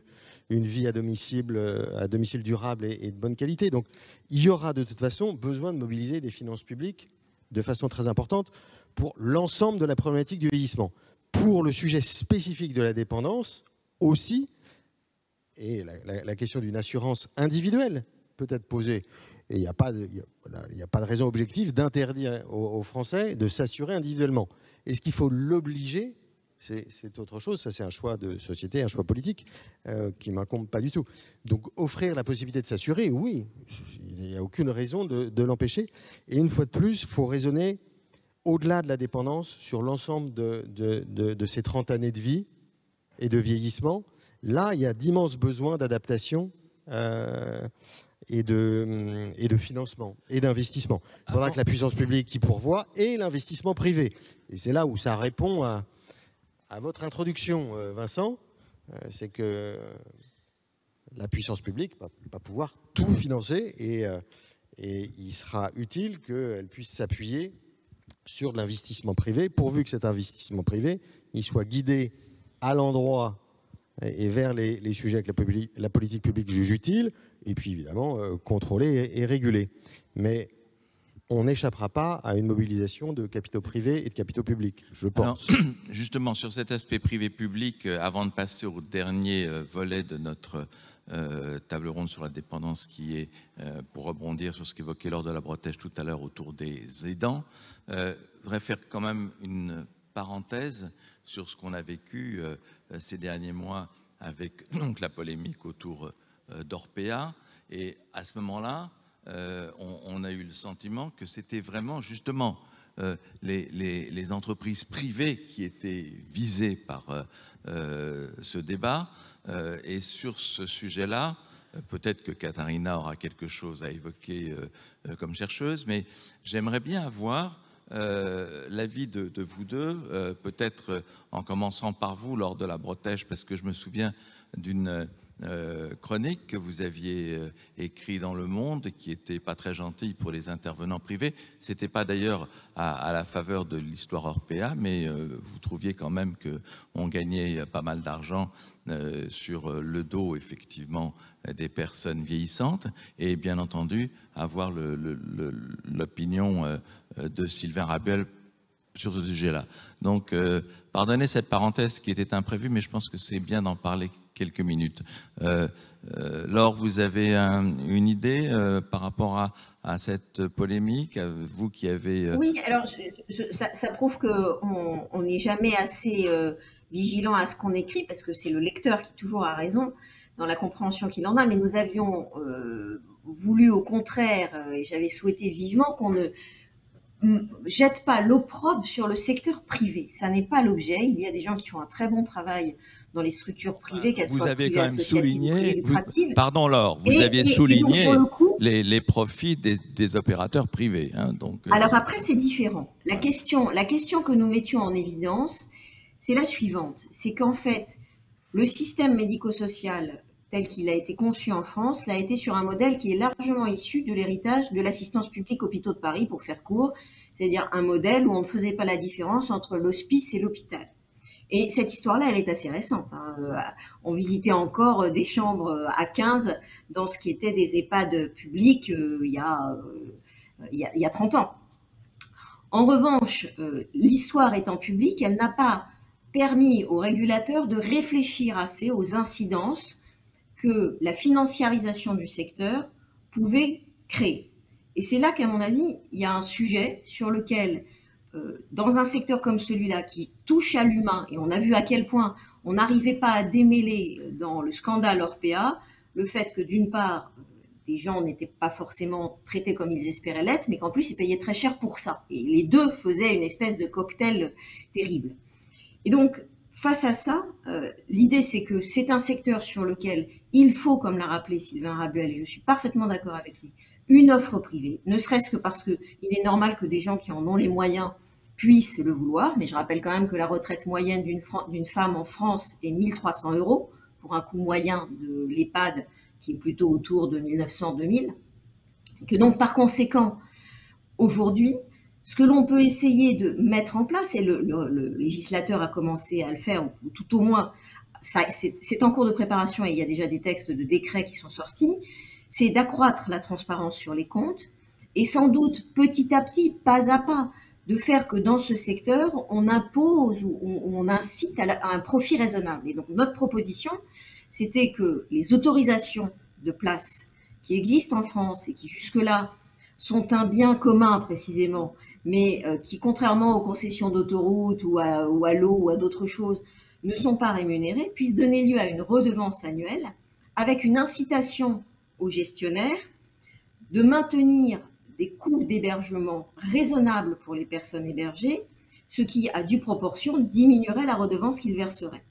vie à domicile durable et de bonne qualité. Donc, il y aura de toute façon besoin de mobiliser des finances publiques de façon très importante pour l'ensemble de la problématique du vieillissement. Pour le sujet spécifique de la dépendance aussi, et la question d'une assurance individuelle peut être posée. Et il n'y a pas de raison objective d'interdire aux Français de s'assurer individuellement. Est-ce qu'il faut l'obliger ? C'est autre chose. Ça, c'est un choix de société, un choix politique qui ne m'incombe pas du tout. Donc, offrir la possibilité de s'assurer, oui, il n'y a aucune raison de l'empêcher. Et une fois de plus, il faut raisonner au-delà de la dépendance sur l'ensemble de ces 30 années de vie et de vieillissement. Là, il y a d'immenses besoins d'adaptation et de financement et d'investissement. Il faudra que la puissance publique y pourvoie et l'investissement privé. Et c'est là où ça répond à votre introduction, Vincent, c'est que la puissance publique ne va pas pouvoir tout financer et il sera utile qu'elle puisse s'appuyer sur de l'investissement privé, pourvu que cet investissement privé il soit guidé à l'endroit et vers les sujets que la politique publique juge utiles, et puis évidemment contrôlés et régulés. Mais on n'échappera pas à une mobilisation de capitaux privés et de capitaux publics, je pense. Alors, justement, sur cet aspect privé-public, avant de passer au dernier volet de notre table ronde sur la dépendance, qui est, pour rebondir sur ce qu'évoquait Laure de la Bretèche tout à l'heure autour des aidants, je voudrais faire quand même une parenthèse sur ce qu'on a vécu ces derniers mois avec donc, la polémique autour d'Orpea. Et à ce moment-là, on a eu le sentiment que c'était vraiment justement les entreprises privées qui étaient visées par ce débat. Et sur ce sujet-là, peut-être que Katharina aura quelque chose à évoquer comme chercheuse, mais j'aimerais bien avoir l'avis de vous deux, peut-être en commençant par vous, Laure de la Bretèche, parce que je me souviens d'une chronique que vous aviez écrite dans Le Monde, qui n'était pas très gentille pour les intervenants privés. Ce n'était pas d'ailleurs à la faveur de l'histoire Orpea, mais vous trouviez quand même qu'on gagnait pas mal d'argent sur le dos, effectivement, des personnes vieillissantes, et bien entendu, avoir l'opinion de Sylvain Rabuel sur ce sujet-là. Donc, pardonnez cette parenthèse qui était imprévue, mais je pense que c'est bien d'en parler quelques minutes. Laure, vous avez une idée par rapport à cette polémique, vous qui avez... Oui, alors ça prouve qu'on n'est jamais assez vigilant à ce qu'on écrit, parce que c'est le lecteur qui toujours a raison dans la compréhension qu'il en a, mais nous avions voulu au contraire, et j'avais souhaité vivement qu'on ne jette pas l'opprobre sur le secteur privé. Ça n'est pas l'objet. Il y a des gens qui font un très bon travail dans les structures privées, qu'elles soient privées, associatives ou privées lucratives. Pardon Laure, vous aviez souligné les profits des opérateurs privés. Hein, donc, alors après, c'est différent. La question que nous mettions en évidence, c'est la suivante. C'est qu'en fait, le système médico-social tel qu'il a été conçu en France, l'a été sur un modèle qui est largement issu de l'héritage de l'assistance publique hôpitaux de Paris, pour faire court, c'est-à-dire un modèle où on ne faisait pas la différence entre l'hospice et l'hôpital. Et cette histoire-là, elle est assez récente. On visitait encore des chambres à 15 dans ce qui était des EHPAD publics il y a 30 ans. En revanche, l'histoire étant publique, elle n'a pas permis aux régulateurs de réfléchir assez aux incidences que la financiarisation du secteur pouvait créer. Et c'est là qu'à mon avis, il y a un sujet sur lequel, dans un secteur comme celui-là qui touche à l'humain, et on a vu à quel point on n'arrivait pas à démêler dans le scandale Orpea le fait que d'une part, des gens n'étaient pas forcément traités comme ils espéraient l'être, mais qu'en plus, ils payaient très cher pour ça. Et les deux faisaient une espèce de cocktail terrible. Et donc, face à ça, l'idée, c'est que c'est un secteur sur lequel il faut, comme l'a rappelé Sylvain Rabuel, et je suis parfaitement d'accord avec lui, une offre privée, ne serait-ce que parce qu'il est normal que des gens qui en ont les moyens puissent le vouloir. Mais je rappelle quand même que la retraite moyenne d'une femme en France est 1 300 € pour un coût moyen de l'EHPAD qui est plutôt autour de 1900-2000. Que donc, par conséquent, aujourd'hui, ce que l'on peut essayer de mettre en place, et le législateur a commencé à le faire, ou tout au moins, c'est en cours de préparation et il y a déjà des textes de décrets qui sont sortis, c'est d'accroître la transparence sur les comptes et sans doute petit à petit, pas à pas, de faire que dans ce secteur, on impose ou on incite à un profit raisonnable. Et donc notre proposition, c'était que les autorisations de place qui existent en France et qui jusque-là sont un bien commun précisément, mais qui, contrairement aux concessions d'autoroute ou à l'eau ou à d'autres choses, ne sont pas rémunérées, puissent donner lieu à une redevance annuelle avec une incitation aux gestionnaires de maintenir des coûts d'hébergement raisonnables pour les personnes hébergées, ce qui, à due proportion, diminuerait la redevance qu'ils verseraient.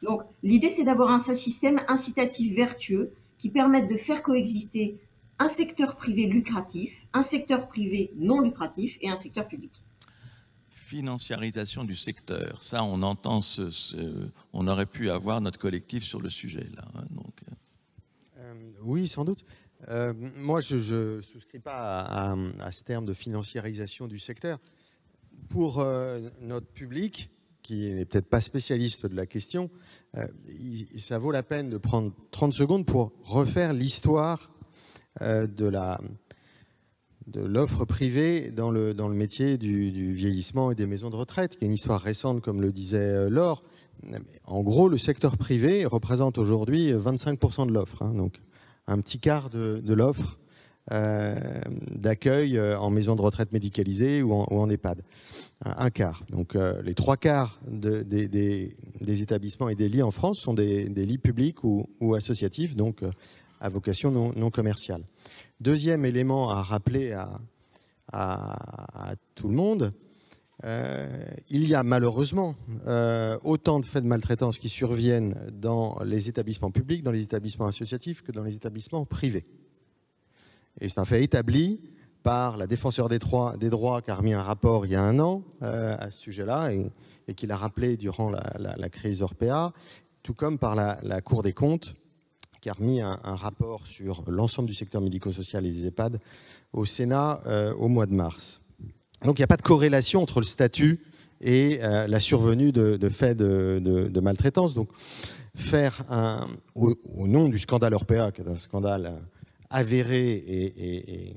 Donc, l'idée, c'est d'avoir un système incitatif vertueux qui permette de faire coexister un secteur privé lucratif, un secteur privé non lucratif et un secteur public. Financiarisation du secteur, ça on entend, on aurait pu avoir notre collectif sur le sujet là. Donc. Oui, sans doute. Moi, je ne souscris pas à ce terme de financiarisation du secteur. Pour notre public, qui n'est peut-être pas spécialiste de la question, ça vaut la peine de prendre 30 secondes pour refaire l'histoire de l'offre privée dans le métier du vieillissement et des maisons de retraite, qui est une histoire récente, comme le disait Laure. En gros, le secteur privé représente aujourd'hui 25% de l'offre, hein, donc un petit quart de l'offre d'accueil en maison de retraite médicalisée ou en EHPAD. Un quart. Donc les 3/4 des établissements et des lits en France sont des lits publics ou associatifs, donc à vocation non commerciale. Deuxième élément à rappeler à tout le monde, il y a malheureusement autant de faits de maltraitance qui surviennent dans les établissements publics, dans les établissements associatifs que dans les établissements privés. Et c'est un fait établi par la défenseure des droits qui a remis un rapport il y a 1 an à ce sujet-là et qui l'a rappelé durant la crise Orpea, tout comme par la Cour des comptes qui a remis un rapport sur l'ensemble du secteur médico-social et des EHPAD au Sénat au mois de mars. Donc il n'y a pas de corrélation entre le statut et la survenue de faits de maltraitance. Donc faire au nom du scandale Orpea, qui est un scandale avéré et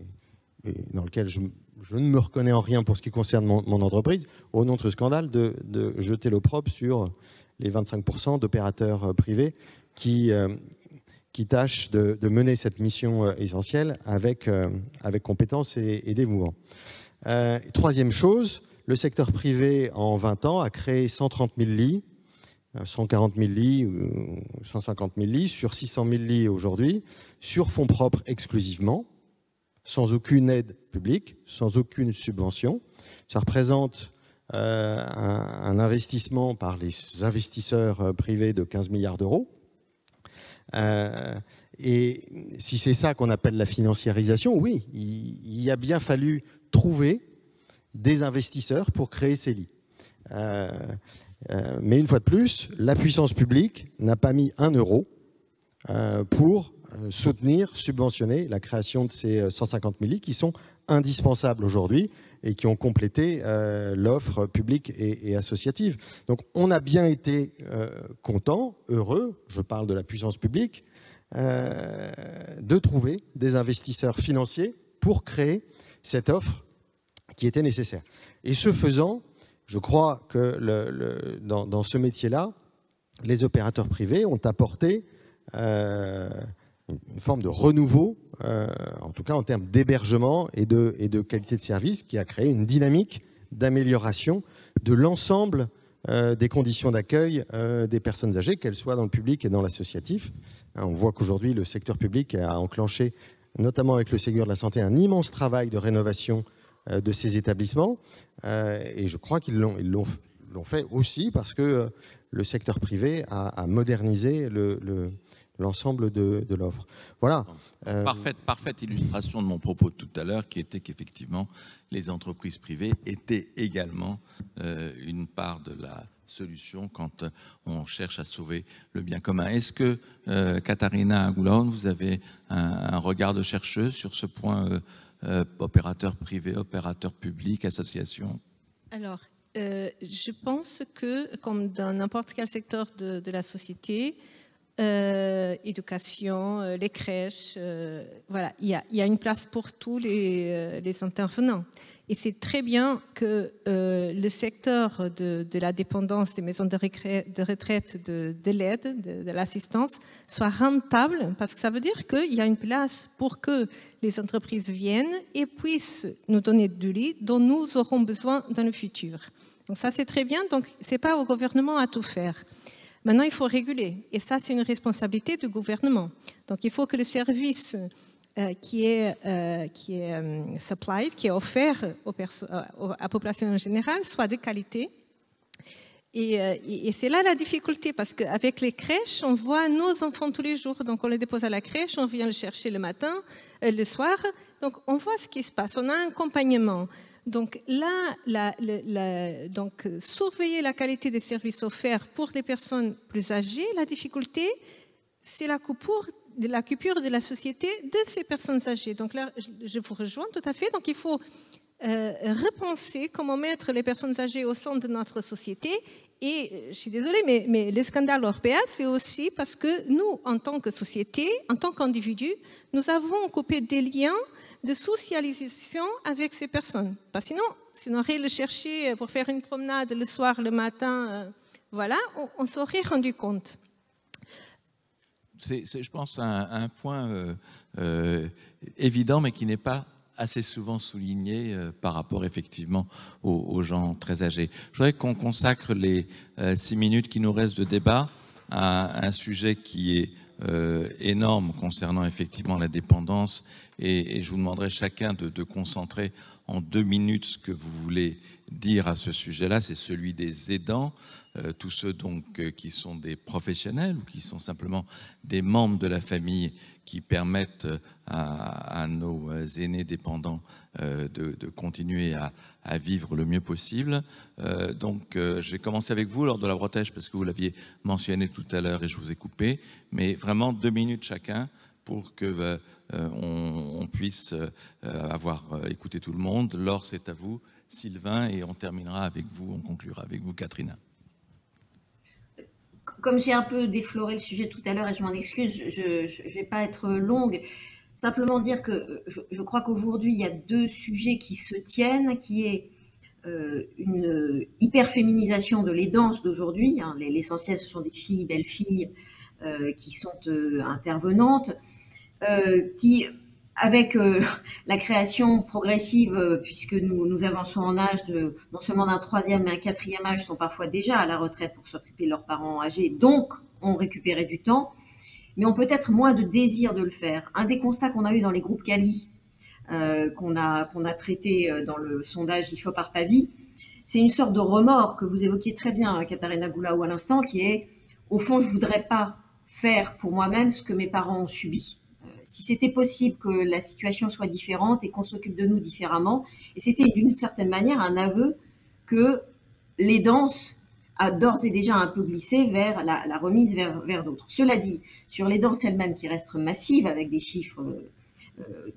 dans lequel je ne me reconnais en rien pour ce qui concerne mon entreprise, au nom de ce scandale, de jeter l'opprobre sur les 25% d'opérateurs privés qui tâchent de mener cette mission essentielle avec compétence et dévouement. Troisième chose, le secteur privé en 20 ans a créé 130 000 lits, 140 000 lits ou 150 000 lits sur 600 000 lits aujourd'hui, sur fonds propres exclusivement, sans aucune aide publique, sans aucune subvention. Ça représente un investissement par les investisseurs privés de 15 milliards d'euros. Et si c'est ça qu'on appelle la financiarisation, oui, il a bien fallu trouver des investisseurs pour créer ces lits. Mais une fois de plus, la puissance publique n'a pas mis 1 euro pour soutenir, subventionner la création de ces 150 000 lits qui sont indispensables aujourd'hui et qui ont complété l'offre publique et associative. Donc on a bien été content, heureux, je parle de la puissance publique, de trouver des investisseurs financiers pour créer cette offre qui était nécessaire. Et ce faisant, je crois que dans ce métier-là, les opérateurs privés ont apporté une forme de renouveau, en tout cas en termes d'hébergement et de qualité de service, qui a créé une dynamique d'amélioration de l'ensemble des conditions d'accueil des personnes âgées, qu'elles soient dans le public et dans l'associatif. On voit qu'aujourd'hui, le secteur public a enclenché, notamment avec le Ségur de la Santé, un immense travail de rénovation de ces établissements. Et je crois qu'ils l'ont fait aussi parce que le secteur privé a modernisé l'ensemble de l'offre. Voilà. Parfaite illustration de mon propos de tout à l'heure, qui était qu'effectivement, les entreprises privées étaient également une part de la solution quand on cherche à sauver le bien commun. Est-ce que, Katharina Goulaon, vous avez un regard de chercheuse sur ce point, opérateur privé, opérateur public, association? Alors, je pense que, comme dans n'importe quel secteur de la société, éducation, les crèches, voilà, il y a une place pour tous les intervenants. Et c'est très bien que le secteur de la dépendance des maisons de retraite, de l'aide, de l'assistance, soit rentable, parce que ça veut dire qu'il y a une place pour que les entreprises viennent et puissent nous donner du lit dont nous aurons besoin dans le futur. Donc ça, c'est très bien. Donc, ce n'est pas au gouvernement à tout faire. Maintenant, il faut réguler. Et ça, c'est une responsabilité du gouvernement. Donc, il faut que le service qui est supplied, qui est offert à la population en général, soit de qualité. Et c'est là la difficulté, parce qu'avec les crèches, on voit nos enfants tous les jours. Donc, on les dépose à la crèche, on vient les chercher le matin, le soir. Donc, on voit ce qui se passe. On a un accompagnement. Donc là, donc, surveiller la qualité des services offerts pour les personnes plus âgées, la difficulté, c'est la coupure de la société de ces personnes âgées. Donc là, je vous rejoins tout à fait. Donc il faut repenser comment mettre les personnes âgées au centre de notre société. Et je suis désolée, mais le scandale Orpea, c'est aussi parce que nous, en tant que société, en tant qu'individus, nous avons coupé des liens de socialisation avec ces personnes. Parce que sinon, si on aurait le cherché pour faire une promenade le soir, le matin, voilà, on s'aurait rendu compte. C'est, je pense, un point évident, mais qui n'est pas assez souvent souligné par rapport effectivement aux gens très âgés. Je voudrais qu'on consacre les 6 minutes qui nous restent de débat à un sujet qui est énorme concernant effectivement la dépendance, et je vous demanderai chacun de concentrer en 2 minutes ce que vous voulez dire à ce sujet-là. C'est celui des aidants, tous ceux donc qui sont des professionnels ou qui sont simplement des membres de la famille qui permettent à nos aînés dépendants de continuer à vivre le mieux possible. Donc, je vais commencer avec vous, Laure de la Bretèche, parce que vous l'aviez mentionné tout à l'heure et je vous ai coupé, mais vraiment 2 minutes chacun pour que on puisse avoir écouté tout le monde. Laure, c'est à vous. Sylvain, et on terminera avec vous, on conclura avec vous, Katharina. Comme j'ai un peu défloré le sujet tout à l'heure, et je m'en excuse, je ne vais pas être longue, simplement dire que je crois qu'aujourd'hui, il y a 2 sujets qui se tiennent, qui est une hyper-féminisation de l'aidance d'aujourd'hui. Hein, l'essentiel, ce sont des filles, belles filles, qui sont intervenantes, qui... Avec la création progressive, puisque nous avançons en âge non seulement d'un 3e mais un 4e âge, sont parfois déjà à la retraite pour s'occuper de leurs parents âgés, donc ont récupéré du temps, mais ont peut-être moins de désir de le faire. Un des constats qu'on a eu dans les groupes Cali, qu'on a traité dans le sondage IFOP Arpavi, c'est une sorte de remords que vous évoquiez très bien, Katharina Goulaon, à l'instant, qui est, au fond, je ne voudrais pas faire pour moi-même ce que mes parents ont subi. Si c'était possible que la situation soit différente et qu'on s'occupe de nous différemment. Et c'était d'une certaine manière un aveu que l'aidance a d'ores et déjà un peu glissé vers la remise vers d'autres. Cela dit, sur les danses elles-mêmes qui restent massives, avec des chiffres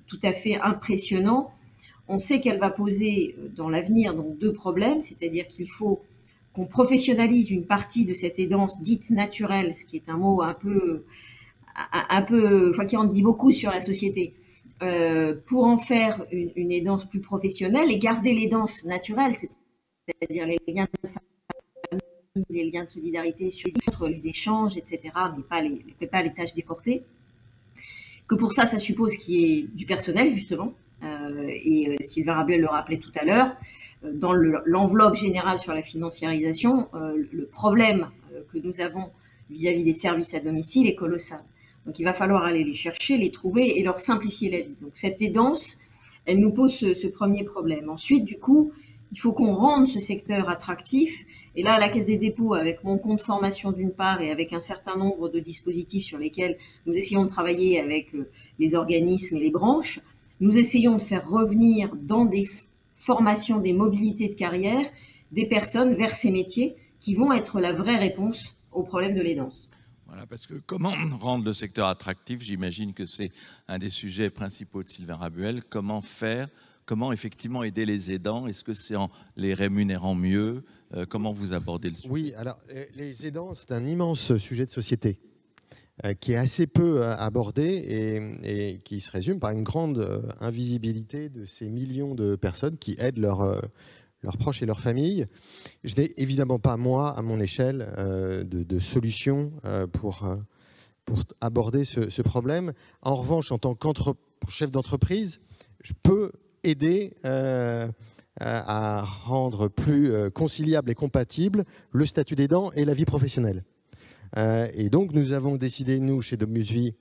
tout à fait impressionnants, on sait qu'elle va poser dans l'avenir donc 2 problèmes, c'est-à-dire qu'il faut qu'on professionnalise une partie de cette aidance dite naturelle, ce qui est un mot enfin, qui en dit beaucoup sur la société, pour en faire une aidance plus professionnelle et garder l'aidance naturelle, c'est-à-dire les liens de famille, les liens de solidarité sur les échanges, etc., mais pas les tâches déportées. Que pour ça suppose qu'il y ait du personnel, justement. Et Sylvain Rabuel le rappelait tout à l'heure, dans l'enveloppe générale sur la financiarisation, le problème que nous avons vis-à-vis des services à domicile est colossal. Donc il va falloir aller les chercher, les trouver et leur simplifier la vie. Donc cette aidance, elle nous pose ce premier problème. Ensuite, du coup, il faut qu'on rende ce secteur attractif. Et là, à la Caisse des dépôts, avec mon compte formation d'une part et avec un certain nombre de dispositifs sur lesquels nous essayons de travailler avec les organismes et les branches, nous essayons de faire revenir dans des formations, des mobilités de carrière, des personnes vers ces métiers qui vont être la vraie réponse au problème de l'aidance. Voilà, parce que comment rendre le secteur attractif, j'imagine que c'est un des sujets principaux de Sylvain Rabuel. Comment faire, comment effectivement aider les aidants? Est-ce que c'est en les rémunérant mieux? Comment vous abordez le sujet? Oui, alors les aidants, c'est un immense sujet de société qui est assez peu abordé et qui se résume par une grande invisibilité de ces millions de personnes qui aident leurs proches et leurs familles. Je n'ai évidemment pas, moi, à mon échelle, de solution pour aborder ce problème. En revanche, en tant que chef d'entreprise, je peux aider à rendre plus conciliable et compatible le statut d'aidant et la vie professionnelle. Et donc, nous avons décidé, nous, chez Domusvie,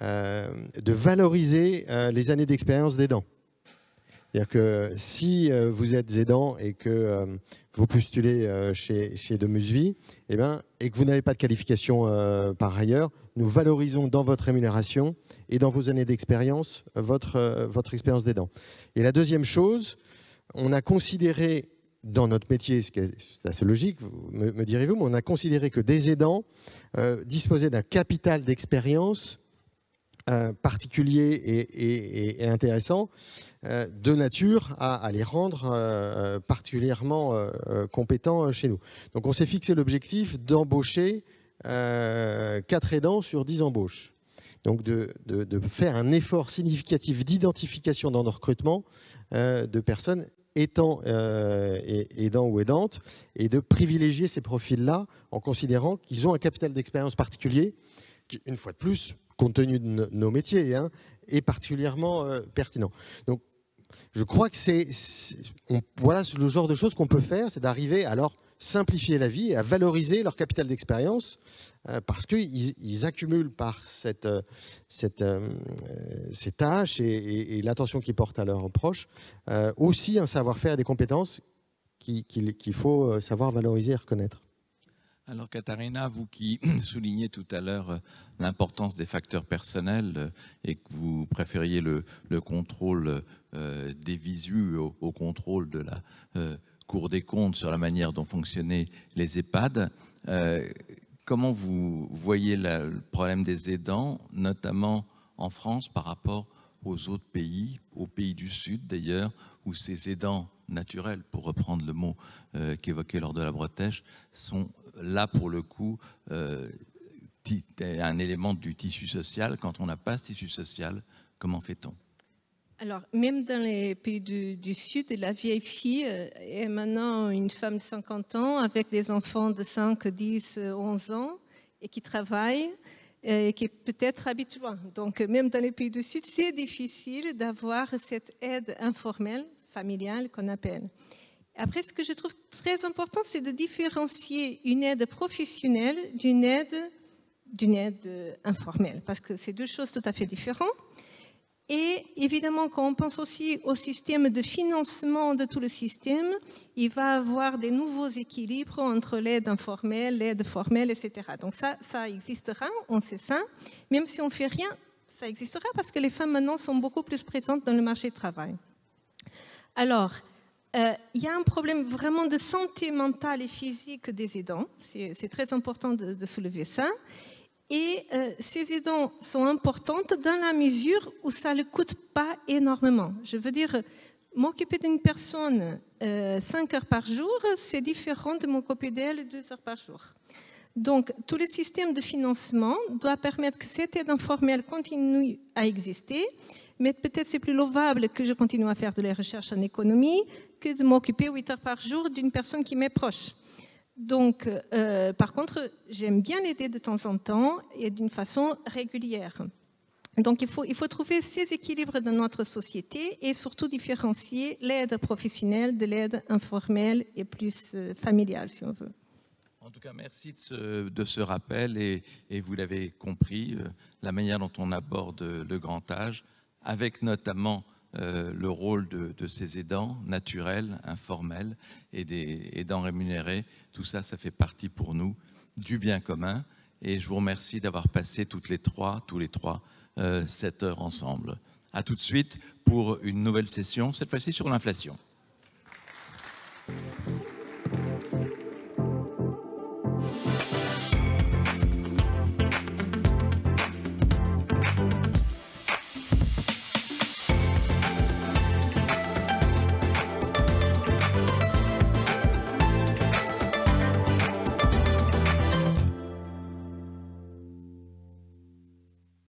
de valoriser les années d'expérience d'aidant. C'est-à-dire que si vous êtes aidant et que vous postulez chez Domusvie, et que vous n'avez pas de qualification par ailleurs, nous valorisons dans votre rémunération et dans vos années d'expérience votre expérience d'aidant. Et la deuxième chose, on a considéré dans notre métier, c'est assez logique, me direz-vous, mais on a considéré que des aidants disposaient d'un capital d'expérience particulier et intéressant, de nature à les rendre particulièrement compétents chez nous. Donc on s'est fixé l'objectif d'embaucher 4 aidants sur 10 embauches. Donc de faire un effort significatif d'identification dans nos recrutements de personnes étant aidants ou aidantes, et de privilégier ces profils-là en considérant qu'ils ont un capital d'expérience particulier qui, une fois de plus, compte tenu de nos métiers, est particulièrement pertinent. Donc, je crois que voilà le genre de choses qu'on peut faire, c'est d'arriver à leur simplifier la vie et à valoriser leur capital d'expérience parce qu'ils accumulent par ces tâches et l'attention qu'ils portent à leurs proches aussi un savoir-faire et des compétences qu'il faut savoir valoriser et reconnaître. Alors Katharina, vous qui soulignez tout à l'heure l'importance des facteurs personnels et que vous préfériez le contrôle des visus au contrôle de la Cour des comptes sur la manière dont fonctionnaient les EHPAD, comment vous voyez le problème des aidants, notamment en France par rapport aux autres pays, aux pays du Sud d'ailleurs, où ces aidants naturels, pour reprendre le mot qu'évoquait lors de la bretèche, sont là pour le coup un élément du tissu social. Quand on n'a pas ce tissu social, comment fait-on? Alors, même dans les pays du Sud, la vieille fille est maintenant une femme de 50 ans avec des enfants de 5, 10, 11 ans et qui travaille et qui peut-être habite loin. Donc, même dans les pays du Sud, c'est difficile d'avoir cette aide informelle, familiale qu'on appelle. Après, ce que je trouve très important, c'est de différencier une aide professionnelle d'une aide informelle, parce que c'est deux choses tout à fait différentes. Et évidemment, quand on pense aussi au système de financement de tout le système, il va y avoir des nouveaux équilibres entre l'aide informelle, l'aide formelle, etc. Donc ça existera, on sait ça. Même si on ne fait rien, ça existera parce que les femmes maintenant sont beaucoup plus présentes dans le marché du travail. Alors, Il y a un problème vraiment de santé mentale et physique des aidants. C'est très important de soulever ça. Et ces aidants sont importants dans la mesure où ça ne coûte pas énormément. Je veux dire, m'occuper d'une personne 5 heures par jour, c'est différent de m'occuper d'elle 2 heures par jour. Donc, tout le système de financement doit permettre que cette aide informelle continue à exister, mais peut-être c'est plus louvable que je continue à faire de la recherche en économie que de m'occuper 8 heures par jour d'une personne qui m'est proche. Donc, par contre, j'aime bien l'aider de temps en temps et d'une façon régulière. Donc, il faut trouver ces équilibres dans notre société et surtout différencier l'aide professionnelle de l'aide informelle et plus familiale, si on veut. En tout cas, merci de ce rappel et vous l'avez compris, la manière dont on aborde le grand âge, avec notamment le rôle de ces aidants naturels, informels et des aidants rémunérés. Tout ça, ça fait partie pour nous du bien commun. Et je vous remercie d'avoir passé tous les trois, 7 heures ensemble. À tout de suite pour une nouvelle session, cette fois-ci sur l'inflation.